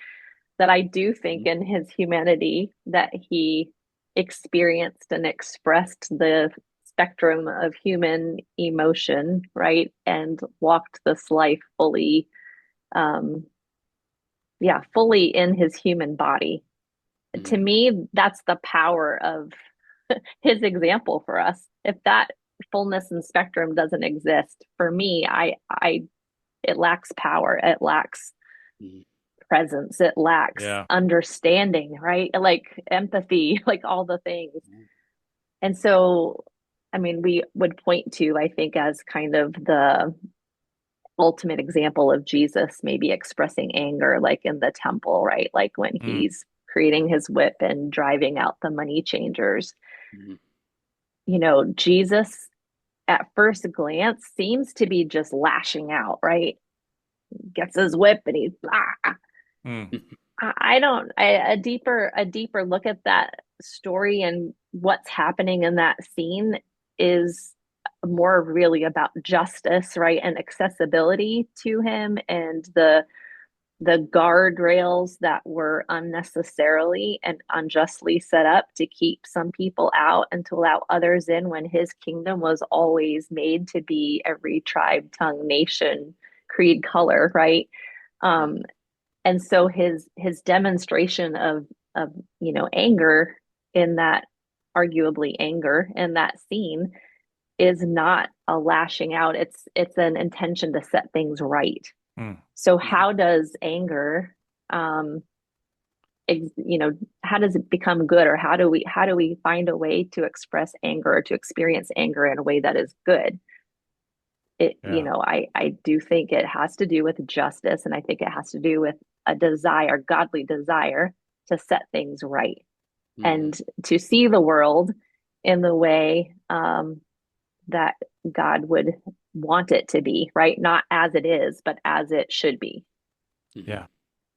That I do think Mhm. in his humanity that he experienced and expressed the spectrum of human emotion, right? And walked this life fully, um, yeah, fully in his human body. To Mhm. me, that's the power of his example for us. If that fullness and spectrum doesn't exist, for me, it lacks power. It lacks Mhm. presence. It lacks Yeah. understanding, right? Like empathy, like all the things. And so, I mean, we would point to, I think, as kind of the ultimate example of Jesus maybe expressing anger, like in the temple, right? Like when Mm, he's creating his whip and driving out the money changers. Mhm. Jesus at first glance seems to be just lashing out, right? Gets his whip and he's ah. mm, I don't a deeper look at that story and what's happening in that scene is more really about justice, right? And accessibility to him and the guardrails that were unnecessarily and unjustly set up to keep some people out and to allow others in when his kingdom was always made to be every tribe, tongue, nation, creed, color, right? Um, and so his demonstration of anger in that arguably anger in that scene is not a lashing out. It's an intention to set things right. mm. So Mhm. how does anger, um, how does it become good, or how do we find a way to express anger or to experience anger in a way that is good? Yeah. I do think it has to do with justice, and I think it has to do with a desire, godly desire to set things right Mhm. and to see the world in the way that God would want it to be, right? Not as it is, but as it should be. Mhm. Yeah.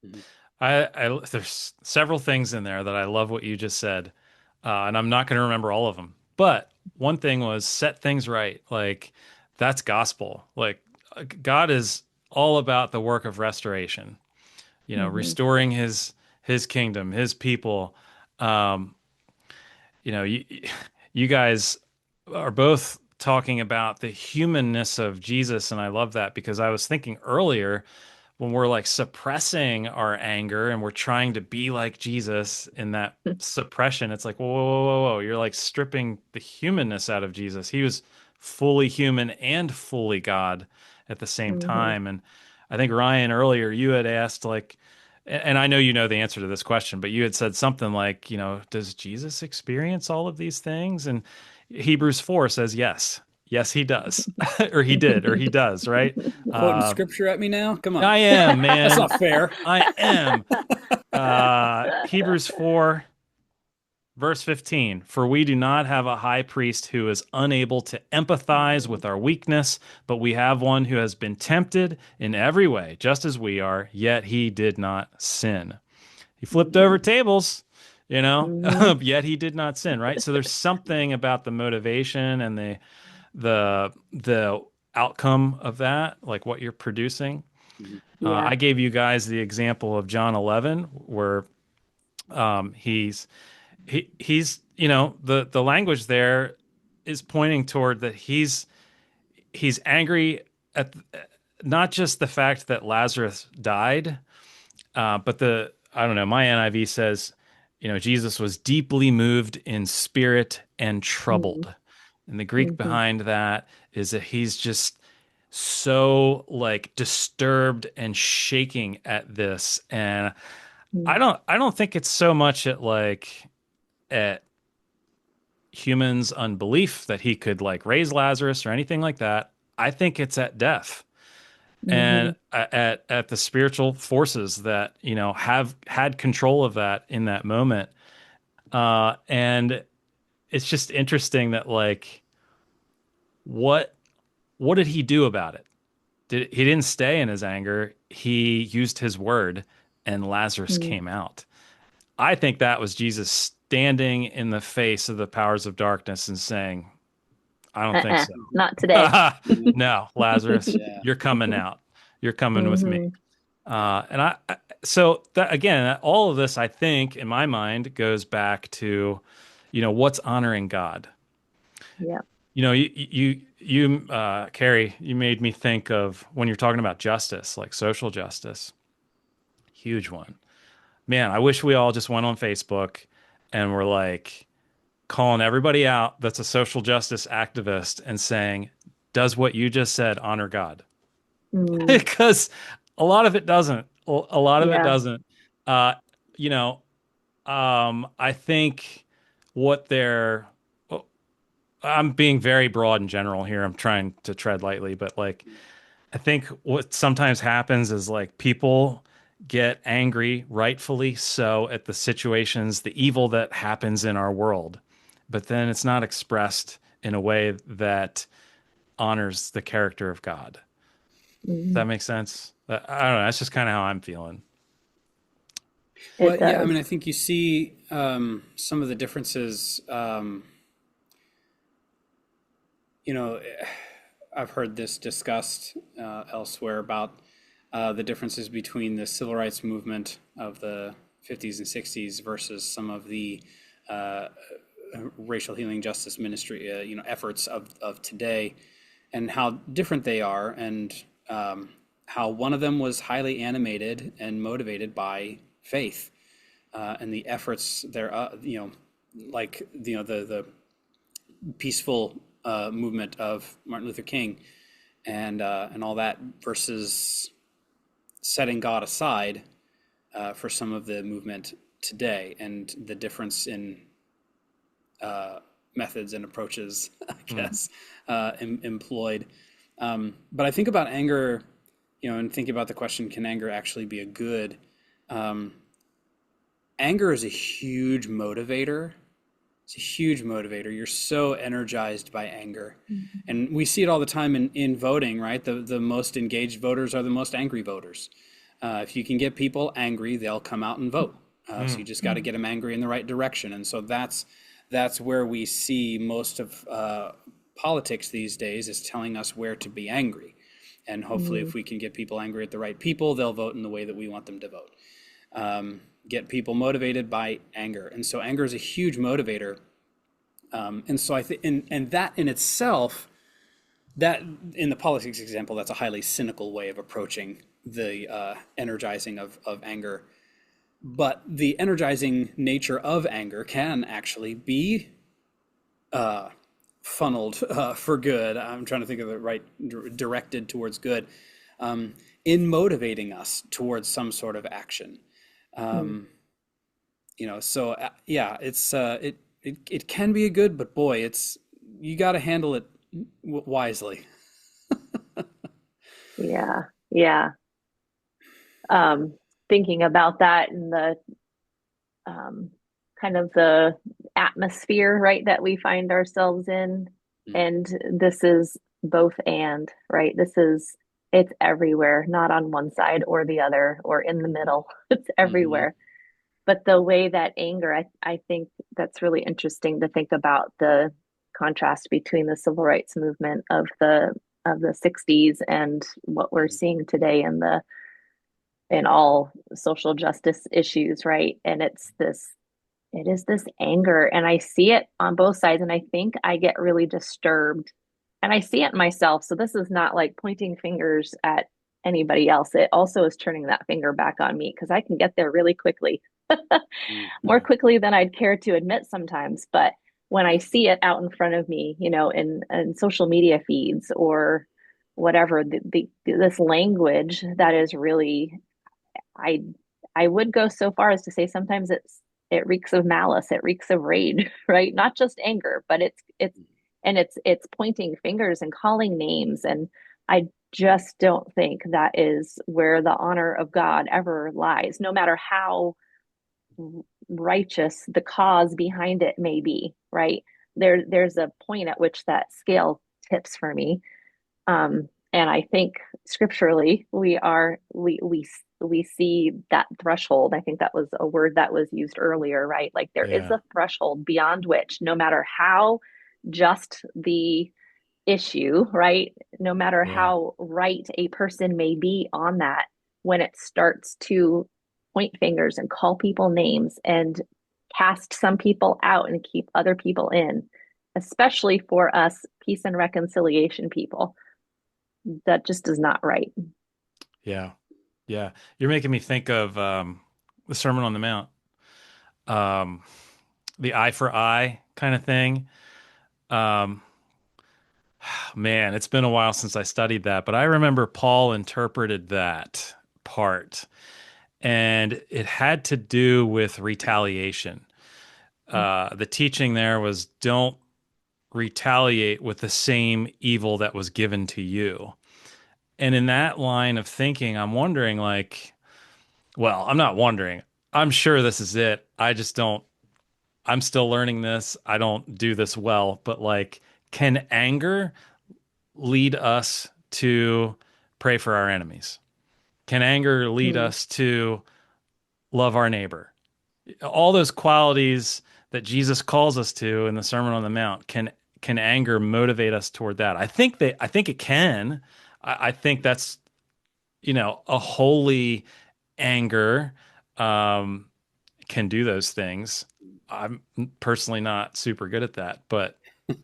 Mhm. There's several things in there that I love what you just said, and I'm not going to remember all of them. But one thing was set things right. Like that's gospel. Like God is all about the work of restoration. Mm-hmm. Restoring His kingdom, His people. Um, you guys are both talking about the humanness of Jesus, and I love that because I was thinking earlier when we're like suppressing our anger and we're trying to be like Jesus in that suppression, it's like, whoa, whoa, whoa, whoa, whoa. You're like stripping the humanness out of Jesus. He was fully human and fully God at the same Mm-hmm. time. And I think Ryan earlier, you had asked like, and I know you know the answer to this question, but you had said something like, does Jesus experience all of these things? And Hebrews 4 says yes. Yes, he does. Or he did, or he does, right? You quoting Uh, scripture at me now? Come on. I am, That's man. not fair. I am. Hebrews 4, verse 15. For we do not have a high priest who is unable to empathize with our weakness, but we have one who has been tempted in every way, just as we are, yet he did not sin. He flipped over Mhm. tables, Mhm. yet he did not sin, right? So there's something about the motivation and the outcome of that, like what you're producing. Mhm. Yeah. I gave you guys the example of John 11, where he's the language there is pointing toward that he's angry at not just the fact that Lazarus died, but the I don't know. My NIV says, Jesus was deeply moved in spirit and Mhm. troubled. And the Greek Mhm. behind that is that he's just so like disturbed and shaking at this. And I don't think it's so much at humans' unbelief that he could like raise Lazarus or anything like that. I think it's at death and Mhm. at the spiritual forces that have had control of that in that moment. And it's just interesting that like what what did he do about it? He didn't stay in his anger. He used his word, and Lazarus Mhm. came out. I think that was Jesus standing in the face of the powers of darkness and saying, "I don't think so." Not today. Yeah. No, Lazarus, Yeah. you're coming out. You're coming with me. Mhm. And so that again, all of this, I think, in my mind, goes back to, what's honoring God. Yeah. Carrie, you made me think of when you're talking about justice, like social justice, huge one. Man, I wish we all just went on Facebook and were like calling everybody out that's a social justice activist and saying, "Does what you just said honor God?" Mm. Because a lot of it doesn't. A lot of it Yeah. doesn't. Uh, you know, I think what they're. Well, I'm being very broad in general here. I'm trying to tread lightly, but like, I think what sometimes happens is like people get angry, rightfully so, at the situations, the evil that happens in our world, but then it's not expressed in a way that honors the character of God. Does Mhm. that make sense? I don't know. That's just kind of how I'm feeling. It Well, yeah, I does. mean, I think you see some of the differences. You know, I've heard this discussed elsewhere about the differences between the civil rights movement of the 50s and 60s versus some of the uh, racial healing justice ministry, efforts of today, and how different they are, and how one of them was highly animated and motivated by faith and the efforts there. Like the peaceful movement of Martin Luther King and all that versus setting God aside for some of the movement today and the difference in methods and approaches, I Mm, guess, employed. But I think about anger, and thinking about the question, can anger actually be a good? Um, Anger is a huge motivator. It's a huge motivator. You're so energized by anger. Mhm. And we see it all the time in voting, right? The most engaged voters are the most angry voters. If you can get people angry, they'll come out and vote. So you mm, just got to Mhm. get them angry in the right direction. And so that's where we see most of politics these days is telling us where to be angry. And hopefully, Mhm. if we can get people angry at the right people, they'll vote in the way that we want them to vote. Get people motivated by anger. And so anger is a huge motivator. And so I think, and that in itself, that in the politics example, that's a highly cynical way of approaching the energizing of anger. But the energizing nature of anger can actually be funneled for good. I'm trying to think of the right directed towards good in motivating us towards some sort of action. Mm. Um, so yeah, it can be a good, but boy, it's you got to handle it wisely. Yeah. Yeah. Um, Thinking about that and the um, kind of the atmosphere, right, that we find ourselves in. Mm, And this is both and, right? It's everywhere, not on one side or the other or in the middle. It's mhm, everywhere. But the way that anger, I think that's really interesting to think about the contrast between the civil rights movement of the 60s and what we're mhm, seeing today in all social justice issues, right? And it is this anger, and I see it on both sides, and I think I get really disturbed, and I see it myself. So this is not like pointing fingers at anybody else. It also is turning that finger back on me because I can get there really quickly, mm, more yeah, quickly than I'd care to admit sometimes. But when I yeah, see it out in front of me, in social media feeds or whatever, this language that is really, I I would go so far as to say sometimes it reeks of malice, it reeks of rage, right? Not just anger, but it's pointing fingers and calling names. And I just don't think that is where the honor of God ever lies, no matter how righteous the cause behind it may be, right? There's a point at which that scale tips for me. And I think scripturally we see that threshold. I think that was a word that was used earlier, right? Like there is Yeah. a threshold beyond which no matter how just the issue, right? No matter Yeah. how right a person may be on that, when it starts to point fingers and call people names and cast some people out and keep other people in, especially for us peace and reconciliation people, that just is not right. Yeah. Yeah. You're making me think of the Sermon on the Mount, um, the eye for eye kind of thing. Um, Man, it's been a while since I studied that, but I remember Paul interpreted that part, and it had to do with retaliation. The teaching there was don't retaliate with the same evil that was given to you. And in that line of thinking, I'm wondering, like, well, I'm not wondering. I'm sure this is it. I just don't, I'm still learning this. I don't do this well, but like, can anger lead us to pray for our enemies? Can anger lead Mm-hmm. us to love our neighbor? All those qualities that Jesus calls us to in the Sermon on the Mount, can anger motivate us toward that? I think it can. I think that's, a holy anger um, can do those things. I'm personally not super good at that, but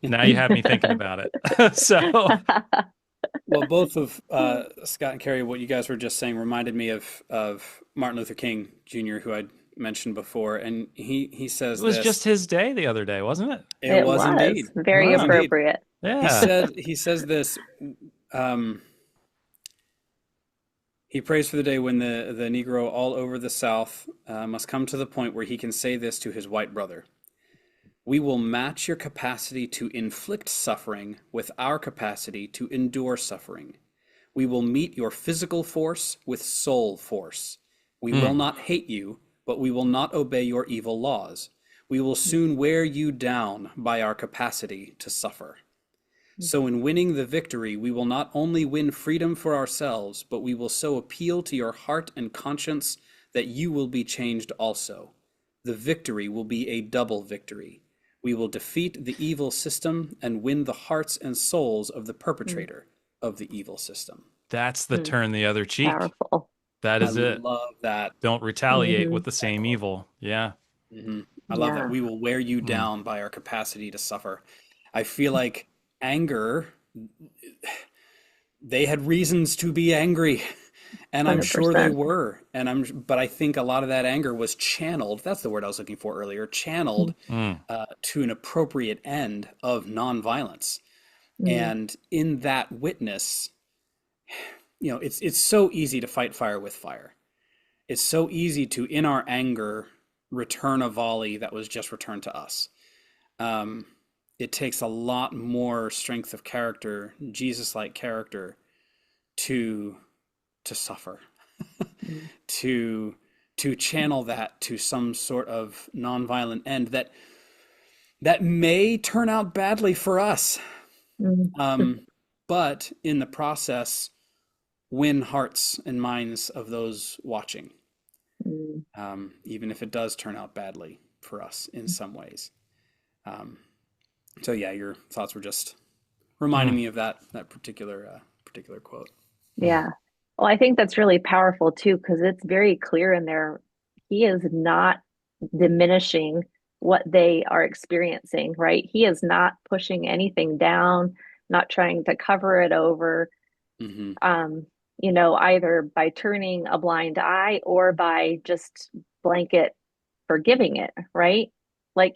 now you have me thinking about it. So, Well, both of Scott and Kerry, what you guys were just saying reminded me of Martin Luther King Jr., who I'd mentioned before, and he it says was just this. his day the other day, wasn't it? It It was was indeed. It very was Wow. indeed. appropriate. Yeah. He says this. Um, he prays for the day when the Negro all over the South must come to the point where he can say this to his white brother. We will match your capacity to inflict suffering with our capacity to endure suffering. We will meet your physical force with soul force. We will Mm. not hate you, but we will not obey your evil laws. We will soon wear you down by our capacity to suffer. So, in winning the victory, we will not only win freedom for ourselves, but we will so appeal to your heart and conscience that you will be changed also. The victory will be a double victory. We will defeat the evil system and win the hearts and souls of the perpetrator of the evil system. That's the Mm-hmm. turn the other cheek. Powerful. That I is it. love that. Don't retaliate Mm-hmm. with the same evil. Yeah. I love that. Yeah. We will wear you Mm. down by our capacity to suffer. I feel like anger, they had reasons to be angry. And I'm sure they 100%. were. But I think a lot of that anger was channeled. That's the word I was looking for earlier. Channeled Mm. to an appropriate end of nonviolence. Mm-hmm. And in that witness, it's so easy to fight fire with fire. it's so easy to, in our anger, return a volley that was just returned to us. Um, it takes a lot more strength of character, Jesus-like character, to suffer, Mm, to channel that to some sort of nonviolent end that may turn out badly for us, mm, um, but in the process, win hearts and minds of those watching, mm. even if it does turn out badly for us in some ways. Um, so yeah, your thoughts were just reminding Mm, me of that particular quote. Yeah. Well, I think that's really powerful too, because it's very clear in there. He is not diminishing what they are experiencing, right? He is not pushing anything down, not trying to cover it over, Hmm. um, either by turning a blind eye or by just blanket forgiving it, right? Like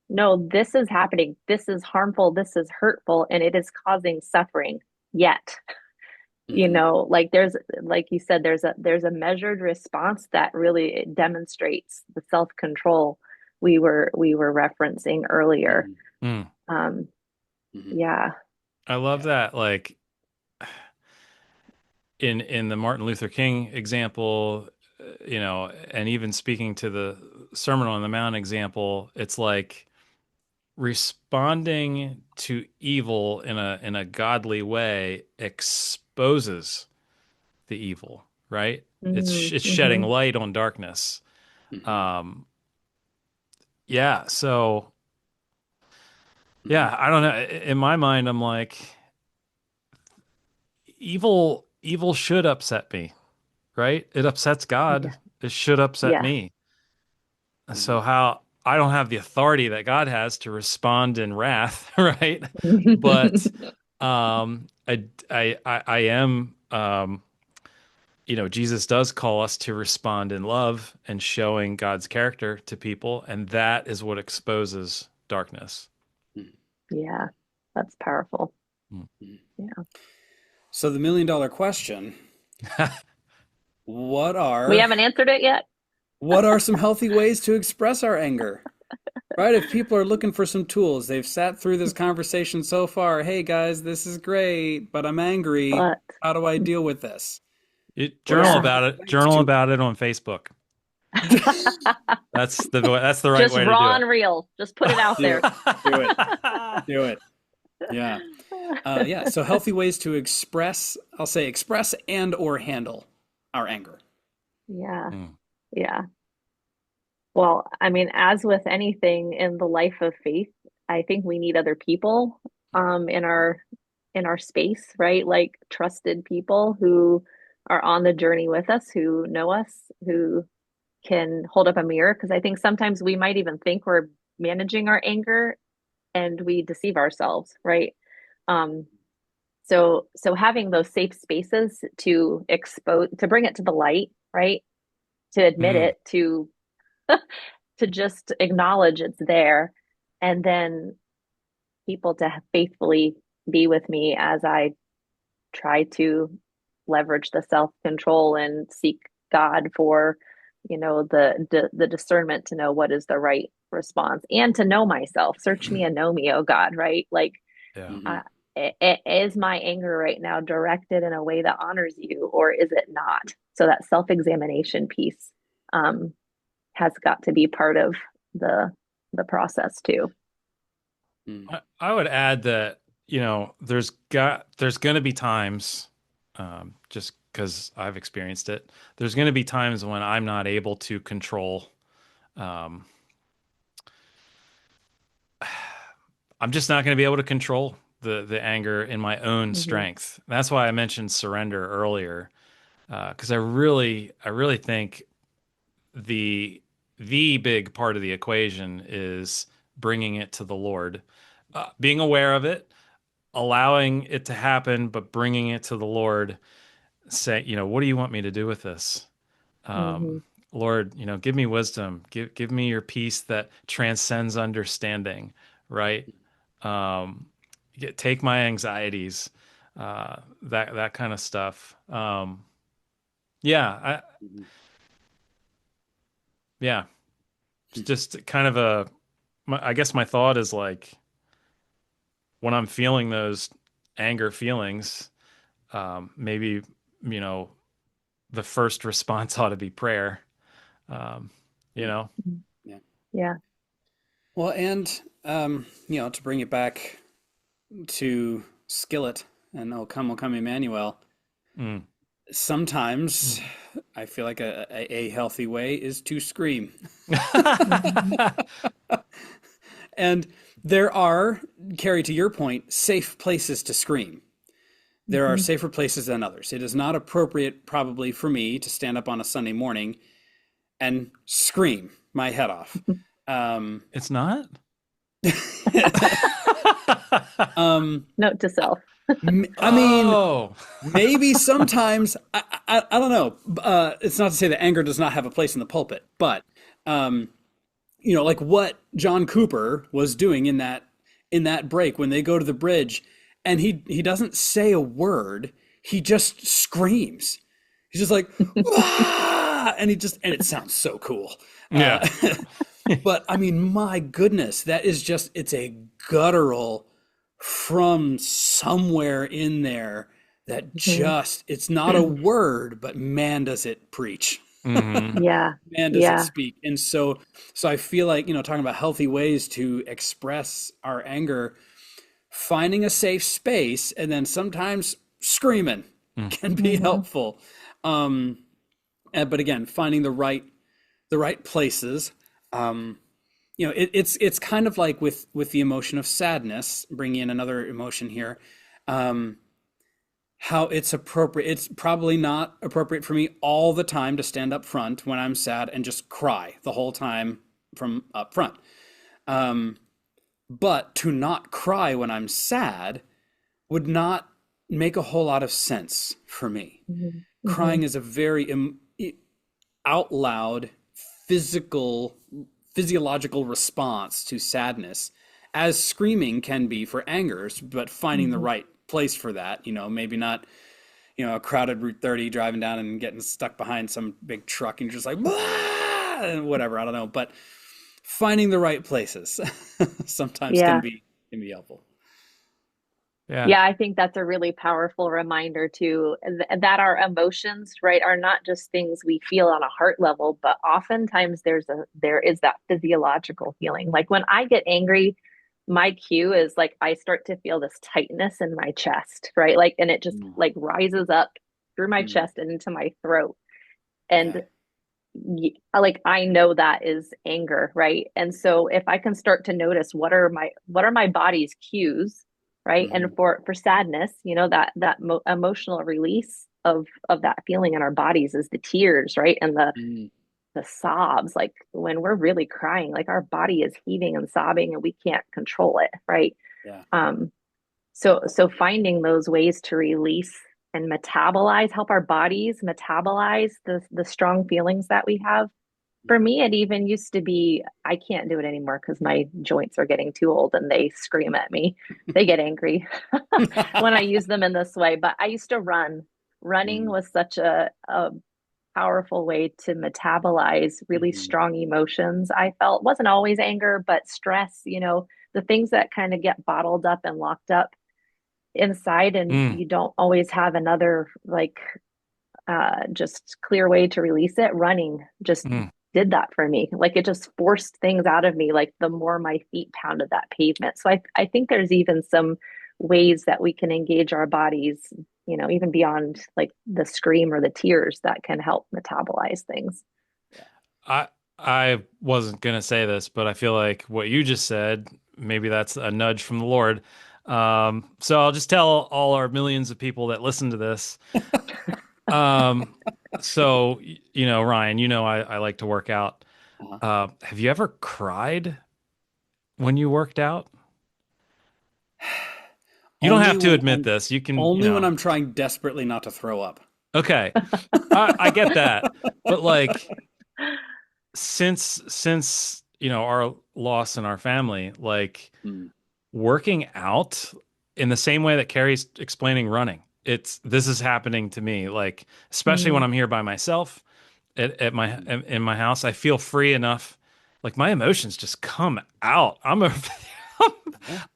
no, this is happening. This is harmful. This is hurtful, and it is causing suffering. Yet, Hmm. like like you said, there's a measured response that really demonstrates the self-control we were referencing earlier. Hmm. mm. Um, Hmm. yeah. I love Yeah. that. Like in the Martin Luther King example, and even speaking to the Sermon on the Mount example, it's like responding to evil in a godly way exposes the evil, right? It's shedding Mm-hmm. light on darkness. Hmm. Um, yeah, so Hmm. yeah, I don't know. In my mind, I'm like, evil should upset me, right? It upsets God. Yeah. It should upset Yeah. me. Hmm. So how I don't have the authority that God has to respond in wrath, right? But I am Jesus does call us to respond in love and showing God's character to people, and that is what exposes darkness. Yeah. That's powerful. Hmm. Yeah. So the $1 million question: What We are haven't answered it yet. some healthy ways to express our anger? Right? If people are looking for some tools, they've sat through this conversation so far. Hey guys, this is great, but I'm angry. But How do I deal with this? What are Journal some yeah. about healthy it. ways Journal to about it on Facebook. That's the right Just way to do raw it. and real. Just put it out do there. it? Do it. Do it. Yeah. Yeah. So healthy ways to express, I'll say express and or handle our anger. Yeah. Mm, Yeah. Well, I mean, as with anything in the life of faith, I think we need other people in our space, right? Like trusted people who are on the journey with us, who know us, who can hold up a mirror. Because I think sometimes we might even think we're managing our anger and we deceive ourselves, right? Um, so having those safe spaces to expose, to bring it to the light, right? To admit mm, it, to just acknowledge it's there, and then people to faithfully be with me as I try to leverage the self-control and seek God for, the discernment to know what is the right response and to know myself. Search me and know me, oh God, right? Like, yeah. Hmm. uh, is my anger right now directed in a way that honors you, or is it not? So that self-examination piece um, has got to be part of the the process too. I would add that, there's going to be times, just because I've experienced it, there's going to be times when I'm not able to control. Um, I'm just not going to be able to control the anger in my own Mm-hmm. strength. That's why I mentioned surrender earlier, because I really think the the big part of the equation is bringing it to the Lord, being aware of it, allowing it to happen, but bringing it to the Lord, say, what do you want me to do with this? Mm-hmm. Lord, give me wisdom, give me your peace that transcends understanding, right? Um, take my anxieties, that kind of stuff. Yeah, Hmm. Yeah. It's just kind of I guess my thought is like when I'm feeling those anger feelings, maybe, you know, the first response ought to be prayer. Um, you know, Mhm. Yeah. Yeah. Well, and to bring it back to Skillet and O come Emmanuel, mm. sometimes I feel like a healthy way is to scream. Mhm. And there are, Carrie, to your point, safe places to scream. There are Mhm. safer places than others. It is not appropriate, probably, for me to stand up on a Sunday morning and scream my head off. Um, It's not. um, Note to self. I mean, Oh. maybe sometimes I don't know. It's not to say that anger does not have a place in the pulpit, but um, like what John Cooper was doing in that break when they go to the bridge, and he doesn't say a word. He just screams. He's just like, "Wah!" And it sounds so cool. Yeah. But I mean, my goodness, it's a guttural from somewhere in there that Mhm. it's not a word, but man, does it preach. hmm Yeah. Man, does it Yeah. speak. And so I feel like, talking about healthy ways to express our anger, finding a safe space and then sometimes screaming can be Mhm. helpful. Um, but again, finding the right places. Um, it's kind of like with the emotion of sadness, bringing in another emotion here. Um, how it's appropriate. It's probably not appropriate for me all the time to stand up front when I'm sad and just cry the whole time from up front. Um, but to not cry when I'm sad would not make a whole lot of sense for me. Mhm. Crying Mhm. is a very out loud physical physiological response to sadness, as screaming can be for angers, but finding the Mhm. right place for that, maybe not, a crowded Route 30 driving down and getting stuck behind some big truck and you're just like, "Blah!" and whatever, I don't know, but finding the right places sometimes Yeah. can be helpful. Yeah. Yeah, I think that's a really powerful reminder too, that our emotions, right, are not just things we feel on a heart level, but oftentimes there is that physiological feeling. Like when I get angry, my cue is like I start to feel this tightness in my chest, right? Like and it just Mm, like rises up through my mm, chest and into my throat. yeah. And like I know that is anger, right? And so if I can start to notice what are my body's cues, right? Hmm. And for sadness, emotional release of that feeling in our bodies is the tears, right? And Mm, the sobs, like when we're really crying, like our body is heaving and sobbing and we can't control it, right? yeah. Um, so finding those ways to release and metabolize, help our bodies metabolize the strong feelings that we have. For Mm, me, it even used to be I can't do it anymore because my joints are getting too old and they scream at me. They get angry when I use them in this way. But I used to run. Running mm, was such a powerful way to metabolize really mhm, strong emotions. I felt wasn't always anger, but stress, the things that kind of get bottled up and locked up inside and Mm. you don't always have another like just clear way to release it. Running just Mm. did that for me. Like it just forced things out of me, like the more my feet pounded that pavement. So I think there's even some ways that we can engage our bodies, even beyond like the scream or the tears that can help metabolize things. yeah. I I wasn't gonna say this, but I feel like what you just said, maybe that's a nudge from the Lord. So I'll just tell all our millions of people that listen to this. Um, Ryan, I like to work out. Uh-huh. Have you ever cried when you worked out? You don't Only have to when admit this. You can, only when I'm trying desperately not to throw up. okay. I get that. But like since our loss in our family, like Mm, working out in the same way that Carrie's explaining running. This is happening to me, like especially when Mm, I'm here by myself. at my in my house. I feel free enough, like my emotions just come out. Yeah.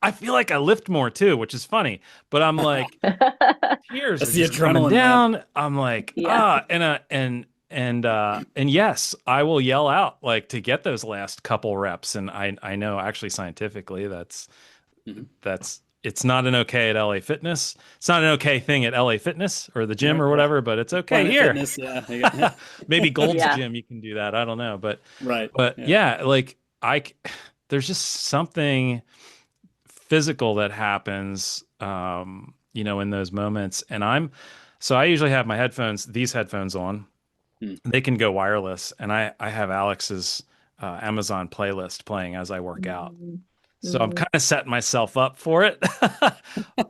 I feel like I lift more too, which is funny. But I'm like, tears are That's the just coming adrenaline, man. down. I'm like, Yeah. and yes, I will yell out like to get those last couple reps. And I know actually scientifically Mhm. that's it's not an okay at LA Fitness. It's not an okay thing at LA Fitness or the gym Right, or right. whatever, but it's okay Planet here. Fitness, yeah. Yeah. Maybe Gold's Yeah. Gym you can do that. I don't know, Right. but Yeah. yeah, like there's just something physical that happens in those moments. And so I usually have these headphones on. Hmm. They can go wireless, and I have Alex's Amazon playlist playing as I work out. Mhm. So I'm Mhm. kind of setting myself up for it.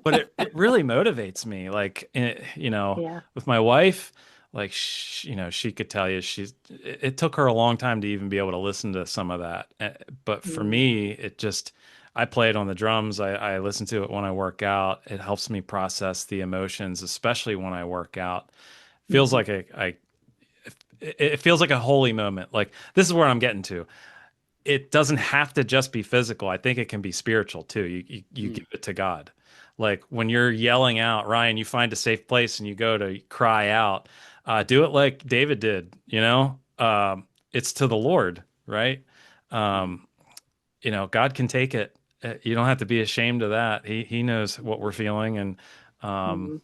But it really motivates me. Like, Yeah. with my wife, like, she could tell you it took her a long time to even be able to listen to some of that. But for Mhm. me, I play it on the drums. I listen to it when I work out. It helps me process the emotions, especially when I work out. Feels Mhm. like it feels like a holy moment. Like, this is where I'm getting to. It doesn't have to just be physical. I think it can be spiritual too. You Hmm. give it to God. Like when you're yelling out, Ryan, you find a safe place and you go to cry out. Do it like David did. It's to the Lord, right? Um, God can take it. You don't have to be ashamed of that. He knows what we're feeling, and um, Mhm.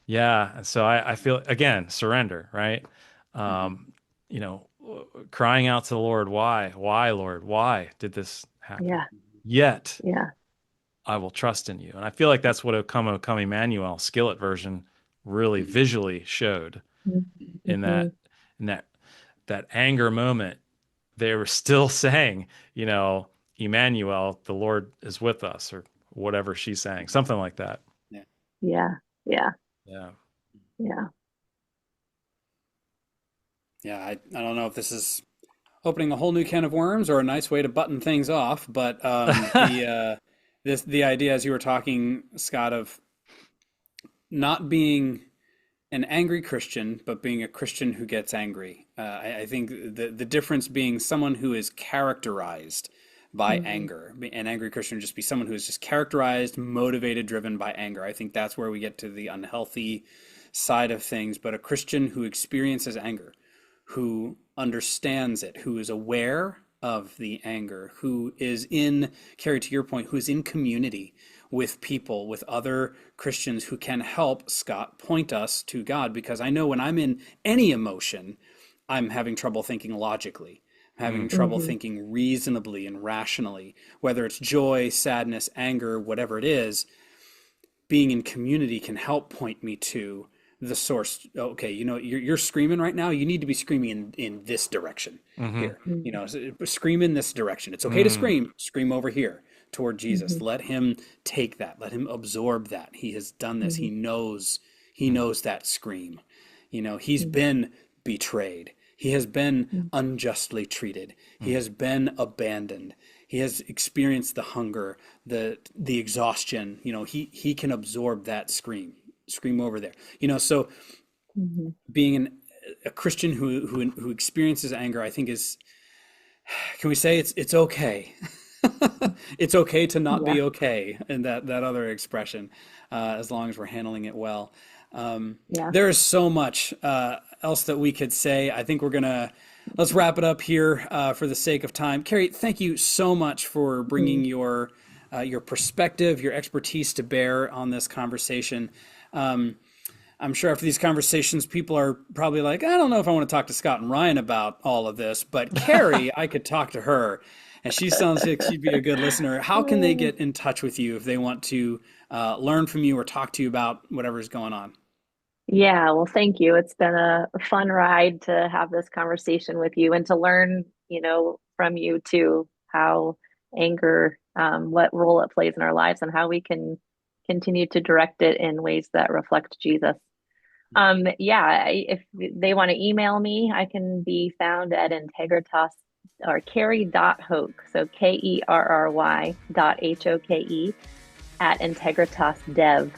yeah. So I feel again surrender, right? Hmm. Um, you know, crying out to the Lord, why, Lord, why did this happen? Yeah. Yet Yeah. I will trust in you, and I feel like that's what O Come Emmanuel Skillet version really visually showed in that Mhm. in that that anger moment. They were still saying, Emmanuel, the Lord is with us, or whatever she's saying, something like that. Yeah. Yeah. Yeah. Yeah. Yeah. Yeah. I don't know if this is opening a whole new can of worms or a nice way to button things off, but the idea as you were talking, Scott, of not being an angry Christian, but being a Christian who gets angry. I think the difference being someone who is characterized by Mhm. anger. An angry Christian would just be someone who is just characterized, motivated, driven by anger. I think that's where we get to the unhealthy side of things. But a Christian who experiences anger, who understands it, who is aware of the anger, who is in, Carrie, to your point, who is in community with people, with other Christians who can help Scott point us to God. Because I know when I'm in any emotion, I'm having trouble thinking logically, I'm having Mm. trouble Mhm. thinking reasonably and rationally, whether it's joy, sadness, anger, whatever it is. Being in community can help point me to the source. Okay, you're screaming right now. You need to be screaming in this direction Mm-hmm. here. Mhm. Scream in this direction. It's okay to Mm. scream over here toward Jesus. Mhm. Let him take that. Let him absorb that. He has done this. Mhm. He knows that scream. He's Mhm. been betrayed. He has been Mhm. unjustly treated. He Mm. has been abandoned. He has experienced the hunger, the exhaustion. He can absorb that scream over there. So Mhm. being a Christian who experiences anger, I think is, can we say it's okay? It's okay to not Yeah. be okay, and that other expression, as long as we're handling it well. Yeah. There is so much else that we could say. I think let's wrap it up here for the sake of time. Carrie, thank you so much for bringing Mhm. your perspective, your expertise to bear on this conversation. Um, I'm sure after these conversations, people are probably like, I don't know if I want to talk to Scott and Ryan about all of this, but Carrie, I could talk to her, and she sounds like she'd be a good listener. How can they get in touch with you if they want to learn from you or talk to you about whatever's going on? Yeah, well, thank you. It's been a fun ride to have this conversation with you and to learn, from you too, how anger, what role it plays in our lives and how we can continue to direct it in ways that reflect Jesus. Yeah, if they want to email me, I can be found at Integritas or Kerry.Hoke. So Kerry.Hoke at Integritas Dev,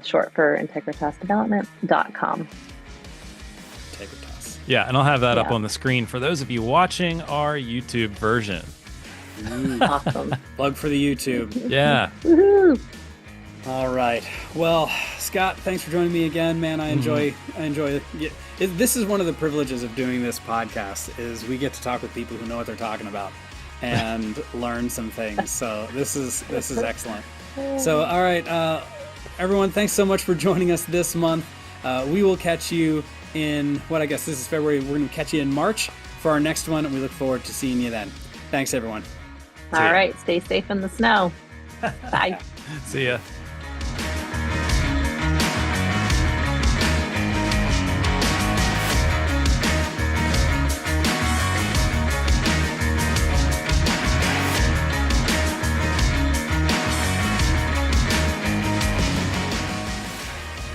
short for integritasdevelopment.com. Take with us. Yeah, and I'll have that up Yeah. on the screen for those of you watching our YouTube version. Awesome. Plug for the YouTube. Yeah. Woohoo. All right. Well, Scott, thanks for joining me again, man. I enjoy this is one of the privileges of doing this podcast is we get to talk with people who know what they're talking about and learn some things. So this is excellent. So, all right, everyone, thanks so much for joining us this month. We will catch you in I guess this is February. We're going to catch you in March for our next one, and we look forward to seeing you then. Thanks, everyone. All right. Stay safe in the snow. Bye. See ya.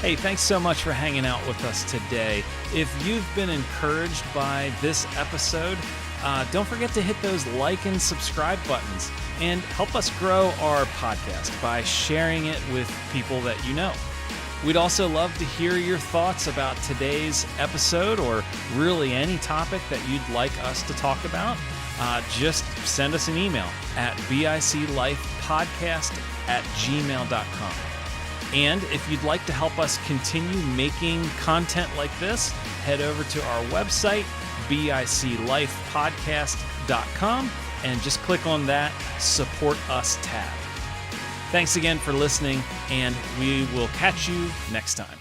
Hey, thanks so much for hanging out with us today. If you've been encouraged by this episode, don't forget to hit those like and subscribe buttons and help us grow our podcast by sharing it with people that you know. We'd also love to hear your thoughts about today's episode or really any topic that you'd like us to talk about. Just send us an email at biclifepodcast@gmail.com. And if you'd like to help us continue making content like this, head over to our website, biclifepodcast.com, and just click on that Support Us tab. Thanks again for listening, and we will catch you next time.